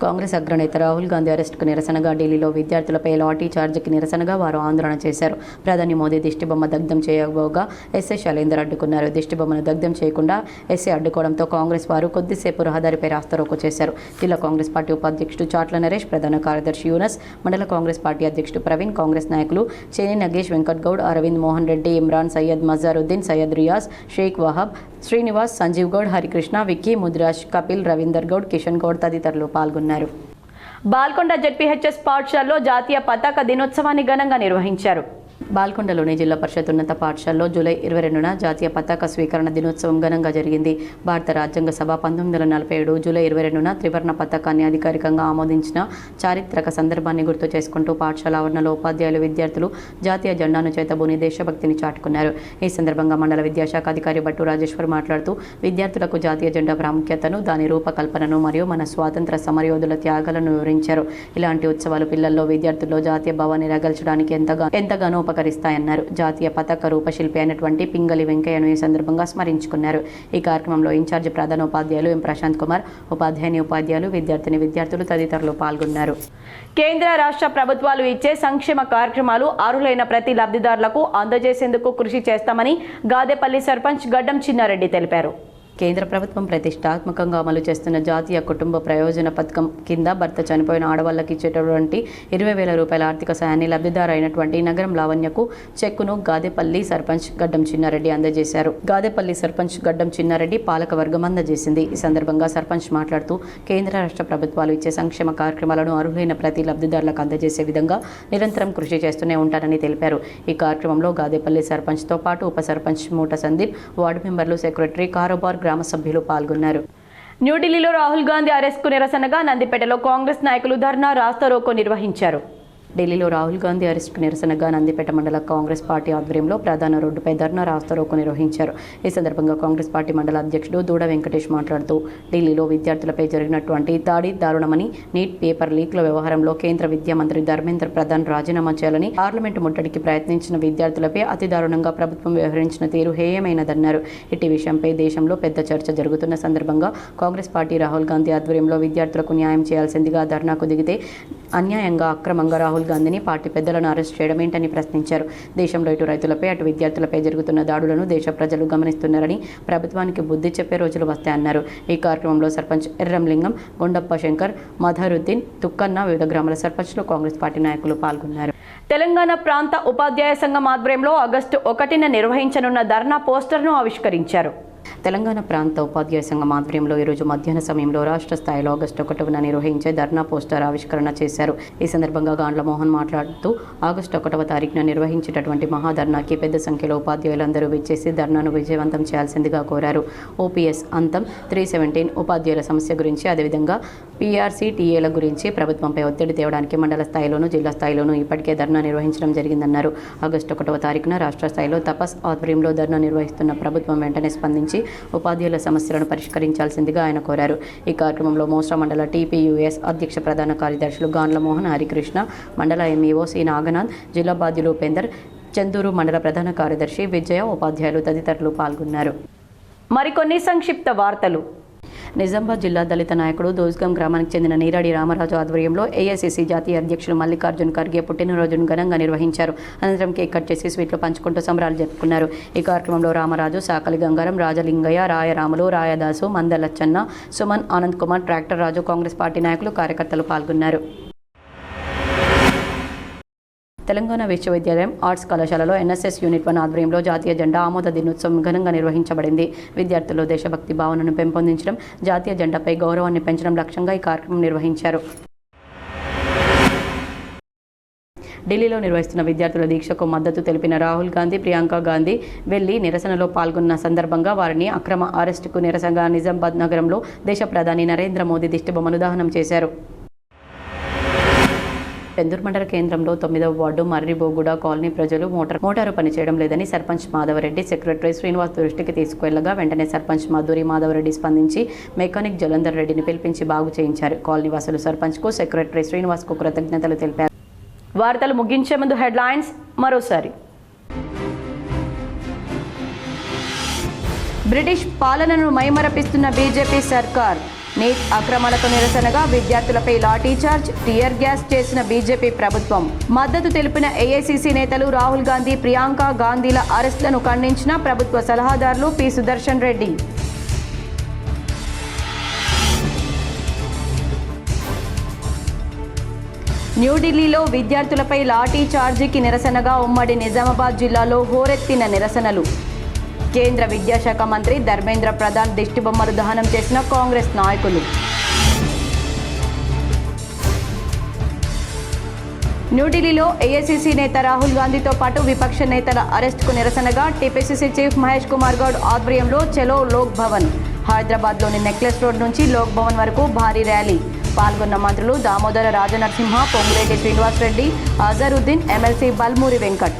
A: కాంగ్రెస్ అగ్రనేత రాహుల్ గాంధీ అరెస్టుకు నిరసనగా ఢిల్లీలో విద్యార్థులపై లాఠీ చార్జికి నిరసనగా వారు ఆందోళన చేశారు. ప్రధాని మోదీ దిష్టిబొమ్మ దగ్ధం చేయబోగా ఎస్ఐ శైలేందర్ అడ్డుకున్నారు. దిష్టిబొమ్మను దగ్ధం చేయకుండా ఎస్ఐ అడ్డుకోవడంతో కాంగ్రెస్ వారు కొద్దిసేపు రహదారిపై రాస్తారోకో చేశారు. జిల్లా కాంగ్రెస్ పార్టీ ఉపాధ్యక్షుడు చాట్ల నరేష్, ప్రధాన కార్యదర్శి యూనస్, మండల కాంగ్రెస్ పార్టీ అధ్యక్షుడు ప్రవీణ్, కాంగ్రెస్ నాయకులు చేని నగేష్, వెంకట్ గౌడ్, అరవింద్ మోహన్ రెడ్డి, ఇమ్రాన్, సయ్యద్ మజారుద్దీన్, సయ్యద్ రియాజ్, షేక్ వహాబ్, శ్రీనివాస్, సంజీవ్ గౌడ్, హరికృష్ణ, విక్కీ, ముద్రాజ్, కపిల్, రవీందర్ గౌడ్, కిషన్ గౌడ్ తదితరులు పాల్గొన్నారు. బాల్కొండ జెడ్పీహెచ్ఎస్ పాఠశాలలో జాతీయ పతాక దినోత్సవాన్ని ఘనంగా నిర్వహించారు. బాల్కొండలోని జిల్లా పరిషత్ ఉన్నత పాఠశాలలో జూలై 22న జాతీయ పతాక స్వీకరణ దినోత్సవం ఘనంగా జరిగింది. భారత రాజ్యాంగ సభ 1947 జూలై 22న త్రివర్ణ పతాకాన్ని అధికారికంగా ఆమోదించిన చారిత్రక సందర్భాన్ని గుర్తు చేసుకుంటూ పాఠశాల ఆవరణలో ఉపాధ్యాయులు, విద్యార్థులు జాతీయ జెండాను చేతబూని దేశభక్తిని చాటుకున్నారు. ఈ సందర్భంగా మండల విద్యాశాఖ అధికారి బట్టు రాజేశ్వర్ మాట్లాడుతూ విద్యార్థులకు జాతీయ జెండా ప్రాముఖ్యతను, దాని రూపకల్పనను మరియు మన స్వాతంత్ర సమరయోధుల త్యాగాలను వివరించారు. ఇలాంటి ఉత్సవాలు పిల్లల్లో, విద్యార్థుల్లో జాతీయ భావాన్ని రగల్చడానికి ఎంతగానో ఉపకరిస్తాయన్నారు. జాతీయ పతాక రూపశిల్పి అయినటువంటి పింగళి వెంకయ్యను ఈ సందర్భంగా స్మరించుకున్నారు. ఈ కార్యక్రమంలో ఇన్ఛార్జి ప్రధానోపాధ్యాయులు ఎం ప్రశాంత్ కుమార్, ఉపాధ్యాయులు, విద్యార్థులు తదితరులు పాల్గొన్నారు. కేంద్ర, రాష్ట్ర ప్రభుత్వాలు ఇచ్చే సంక్షేమ కార్యక్రమాలు అర్హులైన ప్రతి లబ్ధిదారులకు అందజేసేందుకు కృషి చేస్తామని గాదేపల్లి సర్పంచ్ గడ్డం చిన్నారెడ్డి తెలిపారు. కేంద్ర ప్రభుత్వం ప్రతిష్టాత్మకంగా అమలు చేస్తున్న జాతీయ కుటుంబ ప్రయోజన పథకం కింద భర్త చనిపోయిన ఆడవాళ్లకి ఇచ్చేటటువంటి 20,000 రూపాయల ఆర్థిక సాయాన్ని లబ్ధిదారు అయినటువంటి నగరం లావణ్యకు చెక్కును గాదేపల్లి సర్పంచ్ గడ్డం చిన్నారెడ్డి అందజేశారు. గాదేపల్లి సర్పంచ్ గడ్డం చిన్నారెడ్డి పాలక వర్గం అందజేసింది. ఈ సందర్భంగా సర్పంచ్ మాట్లాడుతూ కేంద్ర, రాష్ట్ర ప్రభుత్వాలు ఇచ్చే సంక్షేమ కార్యక్రమాలను అర్హులైన ప్రతి లబ్ధిదారులకు అందజేసే విధంగా నిరంతరం కృషి చేస్తూనే ఉంటారని తెలిపారు. ఈ కార్యక్రమంలో గాదేపల్లి సర్పంచ్తో పాటు ఉప సర్పంచ్ మూట సందీప్, వార్డు మెంబర్లు, సెక్రటరీ, కారోబార్, గ్రామ సభ్యులు పాల్గొన్నారు. న్యూఢిల్లీలో రాహుల్ గాంధీ అరెస్ట్కు నిరసనగా నందిపేటలో కాంగ్రెస్ నాయకులు ధర్నా, రాస్తారోకో నిర్వహించారు. ఢిల్లీలో రాహుల్ గాంధీ అరెస్టుకు నిరసనగా నందిపేట మండల కాంగ్రెస్ పార్టీ ఆధ్వర్యంలో ప్రధాన రోడ్డుపై ధర్నా, రాస్తారోకో నిర్వహించారు. ఈ సందర్భంగా కాంగ్రెస్ పార్టీ మండల అధ్యక్షుడు దూడ వెంకటేష్ మాట్లాడుతూ ఢిల్లీలో విద్యార్థులపై జరిగినటువంటి దాడి దారుణమని, నీట్ పేపర్ లీక్ల వ్యవహారంలో కేంద్ర విద్యా మంత్రి ధర్మేంద్ర ప్రధాన్ రాజీనామా చేయాలని, పార్లమెంటు ముట్టడికి ప్రయత్నించిన విద్యార్థులపై అతి దారుణంగా ప్రభుత్వం వ్యవహరించిన తీరు హేయమైనదన్నారు. ఇట్టి విషయంపై దేశంలో పెద్ద చర్చ జరుగుతున్న సందర్భంగా కాంగ్రెస్ పార్టీ రాహుల్ గాంధీ ఆధ్వర్యంలో విద్యార్థులకు న్యాయం చేయాల్సిందిగా ధర్నాకు దిగితే అన్యాయంగా, అక్రమంగా రాహుల్ గాంధీని, పార్టీ పెద్దలను అరెస్ట్ చేయడం ఏంటని ప్రశ్నించారు. దేశంలో ఇటు రైతులపై అటు విద్యార్థులపై జరుగుతున్న దాడులను దేశ ప్రజలు గమనిస్తున్నారని, ప్రభుత్వానికి బుద్ధి చెప్పే రోజులు వస్తాయన్నారు. ఈ కార్యక్రమంలో సర్పంచ్ ఎర్రంలింగం, గుండప్ప శంకర్, మధరుద్దీన్, తుక్కన్న, వివిధ గ్రామాల సర్పంచ్లు, కాంగ్రెస్ పార్టీ నాయకులు పాల్గొన్నారు. తెలంగాణ ప్రాంత ఉపాధ్యాయ సంఘం ఆధ్వర్యంలో ఆగస్టు 1న నిర్వహించనున్న ధర్నా పోస్టర్ను ఆవిష్కరించారు. తెలంగాణ ప్రాంత ఉపాధ్యాయ సంఘం ఆధ్వర్యంలో ఈరోజు మధ్యాహ్న సమయంలో రాష్ట్ర స్థాయిలో ఆగస్టు 1న నిర్వహించే ధర్నా పోస్టర్ ఆవిష్కరణ చేశారు. ఈ సందర్భంగా గాండ్ల మోహన్ మాట్లాడుతూ ఆగస్టు 1వ తారీఖున నిర్వహించేటటువంటి మహాధర్నాకి పెద్ద సంఖ్యలో ఉపాధ్యాయులందరూ విచ్చేసి ధర్నాను విజయవంతం చేయాల్సిందిగా కోరారు. ఓపీఎస్ అంతం, 317 ఉపాధ్యాయుల సమస్య గురించి, అదేవిధంగా పీఆర్సీ, టీఏల గురించి ప్రభుత్వంపై ఒత్తిడి తేవడానికి మండల స్థాయిలోనూ, జిల్లా స్థాయిలోనూ ఇప్పటికే ధర్నా నిర్వహించడం జరిగిందన్నారు. ఆగస్టు 1వ తారీఖున రాష్ట్ర స్థాయిలో తపస్ ఆధ్వర్యంలో ధర్నా నిర్వహిస్తున్న ప్రభుత్వం వెంటనే స్పందించి ఉపాధ్యాయుల సమస్యలను పరిష్కరించాల్సిందిగా ఆయన కోరారు. ఈ కార్యక్రమంలో మోస్రా మండల టీపీయూఎస్ అధ్యక్ష ప్రధాన కార్యదర్శులు గాండ్ల మోహన్, హరికృష్ణ, మండల ఎంఈఓ సి నాగనాథ్, జిల్లా బాధ్యులు ఉపేందర్, చందూరు మండల ప్రధాన కార్యదర్శి విజయ, ఉపాధ్యాయులు తదితరులు పాల్గొన్నారు. మరికొన్ని సంక్షిప్త వార్తలు. నిజామాబాద్ జిల్లా దళిత నాయకుడు దోస్గం గ్రామానికి చెందిన నీరాడి రామరాజు ఆధ్వర్యంలో ఏఐసీసీ జాతీయ అధ్యక్షులు మల్లికార్జున్ ఖర్గే పుట్టినరోజును ఘనంగా నిర్వహించారు. అనంతరం కేక్ కట్ చేసి స్వీట్లు పంచుకుంటూ సంబరాలు జరుపుకున్నారు. ఈ కార్యక్రమంలో రామరాజు, సాకలి గంగారం, రాజలింగయ్య, రాయరాములు, రాయదాసు, మందలచ్చన్న, సుమన్, ఆనంద్ కుమార్, ట్రాక్టర్ రాజు, కాంగ్రెస్ పార్టీ నాయకులు, కార్యకర్తలు పాల్గొన్నారు. తెలంగాణ విశ్వవిద్యాలయం ఆర్ట్స్ కళాశాలలో ఎన్ఎస్ఎస్ యూనిట్ 1 ఆధ్వర్యంలో జాతీయ జెండా ఆమోద దినోత్సవం ఘనంగా నిర్వహించబడింది. విద్యార్థుల్లో దేశభక్తి భావనను పెంపొందించడం, జాతీయ జెండాపై గౌరవాన్ని పెంచడం లక్ష్యంగా ఈ కార్యక్రమం నిర్వహించారు. ఢిల్లీలో నిర్వహిస్తున్న విద్యార్థుల దీక్షకు మద్దతు తెలిపిన రాహుల్ గాంధీ, ప్రియాంక గాంధీ వెళ్లి నిరసనలో పాల్గొన్న సందర్భంగా వారిని అక్రమ అరెస్టుకు నిరసనగా నిజామాబాద్ నగరంలో దేశ ప్రధాని నరేంద్ర మోదీ దిష్టిబొమ్మను దహనం చేశారు. పెందూరు మండల కేంద్రంలో 9వ వార్డు మర్రిబోగుడ కాలనీ ప్రజలు మోటారు పనిచేయడం లేదని సర్పంచ్ మాధవరెడ్డి, సెక్రటరీ శ్రీనివాస్ దృష్టికి తీసుకువెళ్లగా వెంటనే సర్పంచ్ మధురి మాధవరెడ్డి స్పందించి మెకానిక్ జలంధర్ రెడ్డిని పిలిపించి బాగు చేయించారు. కాలనీ వాసులు సర్పంచ్కు, సెక్రటరీ శ్రీనివాస్కు కృతజ్ఞతలు తెలిపారు. వార్తలు ముగించే ముందు హెడ్లైన్స్ మరోసారి. బ్రిటిష్ పాలనను మైమరపిస్తున్న బీజేపీ సర్కార్. నీట్ అక్రమాలకు నిరసనగా విద్యార్థులపై లాఠీచార్జ్, టియర్ గ్యాస్ చేసిన బీజేపీ ప్రభుత్వం. మద్దతు తెలిపిన ఏఐసీసీ నేతలు రాహుల్ గాంధీ, ప్రియాంక గాంధీల అరెస్టులను ఖండించిన ప్రభుత్వ సలహాదారులు పి సుదర్శన్ రెడ్డి. న్యూఢిల్లీలో విద్యార్థులపై లాఠీ చార్జీకి నిరసనగా ఉమ్మడి నిజామాబాద్ జిల్లాలో హోరెత్తిన నిరసనలు. కేంద్ర విద్యాశాఖ మంత్రి ధర్మేంద్ర ప్రధాన్ దిష్టిబొమ్మలు దహనం చేసిన కాంగ్రెస్ నాయకులు. న్యూఢిల్లీలో ఏఐసీసీ నేత రాహుల్ గాంధీతో పాటు విపక్ష నేతల అరెస్టుకు నిరసనగా టీపీసీసీ చీఫ్ మహేష్ కుమార్ గౌడ్ ఆధ్వర్యంలో చలో లోక్ భవన్, హైదరాబాద్లోని నెక్లెస్ రోడ్ నుంచి లోక్ భవన్ వరకు భారీ ర్యాలీ. పాల్గొన్న మంత్రులు దామోదర రాజనరసింహ, పొంగులేటి శ్రీనివాసరెడ్డి, అజరుద్దీన్, ఎమ్మెల్సీ బల్మూరి వెంకట్.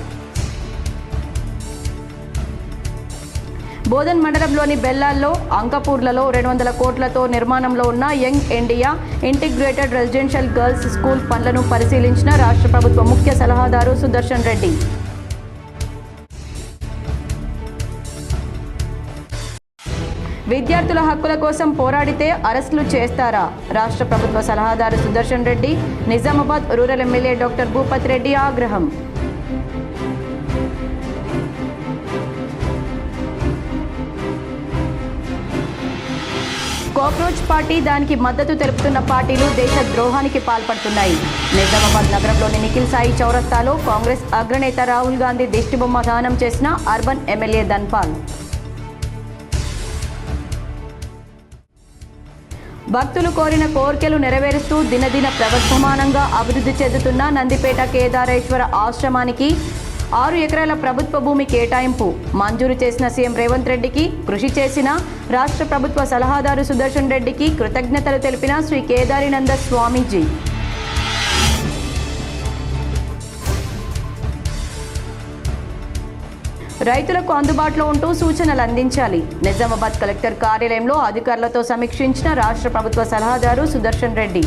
A: బోధన్ మండలంలోని బెల్లాల్లో, అంకపూర్లలో 200 కోట్లతో నిర్మాణంలో ఉన్న young India integrated residential girls school పనులను పరిశీలించిన రాష్ట్ర ప్రభుత్వ ముఖ్య సలహాదారు సుదర్శన్ రెడ్డి. విద్యార్థుల హక్కుల కోసం పోరాడితే అరెస్టులు చేస్తారా? రాష్ట్ర ప్రభుత్వ సలహాదారు Sudarshan Reddy. Nizamabad rural MLA doctor Bhupath Reddy ఆగ్రహం. కాక్రోచ్ పార్టీ, దానికి మద్దతు తెలుపుతున్న పార్టీలు దేశ ద్రోహానికి పాల్పడుతున్నాయి. నిజామాబాద్ నగరంలోని నిఖిల్ సాయి చౌరస్తాలో కాంగ్రెస్ అగ్రనేత రాహుల్ గాంధీ దిష్టిబొమ్మ దహనం చేసిన అర్బన్ ఎమ్మెల్యే ధన్పాల్. భక్తులు కోరిన కోర్కెలు నెరవేరుస్తూ దినదిన ప్రవర్ధమానంగా అభివృద్ధి చెందుతున్న నందిపేట కేదారేశ్వర ఆశ్రమానికి 6 ఎకరాల ప్రభుత్వ భూమి కేటాయింపు మంజూరు చేసిన సీఎం రేవంత్ రెడ్డికి, కృషి చేసిన రాష్ట్ర ప్రభుత్వ సలహాదారు సుదర్శన్ రెడ్డికి కృతజ్ఞతలు తెలిపిన శ్రీ కేదారినంద స్వామీజీ. రైతులకు అందుబాటులో ఉంటూ సూచనలు అందించాలి. నిజామాబాద్ కలెక్టర్ కార్యాలయంలో అధికారులతో సమీక్షించిన రాష్ట్ర ప్రభుత్వ సలహాదారు సుదర్శన్ రెడ్డి.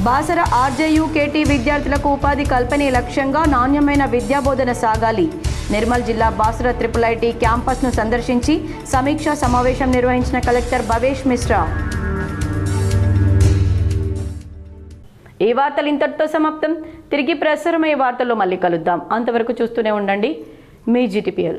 A: బాసర ఆర్జేయు కేటీ విద్యార్థులకు ఉపాధి కల్పనే లక్ష్యంగా నాణ్యమైన విద్యాబోధన సాగాలి. నిర్మల్ జిల్లా బాసర IIIT క్యాంపస్ను సందర్శించి సమీక్షా సమావేశం నిర్వహించిన కలెక్టర్ భవేష్ మిశ్రా. ఈ వార్తలు ఇంతటితో సమాప్తం. తిరిగి ప్రసారమయ్యే వార్తల్లో మళ్ళీ కలుద్దాం. అంతవరకు చూస్తూనే ఉండండి మీ GTPL.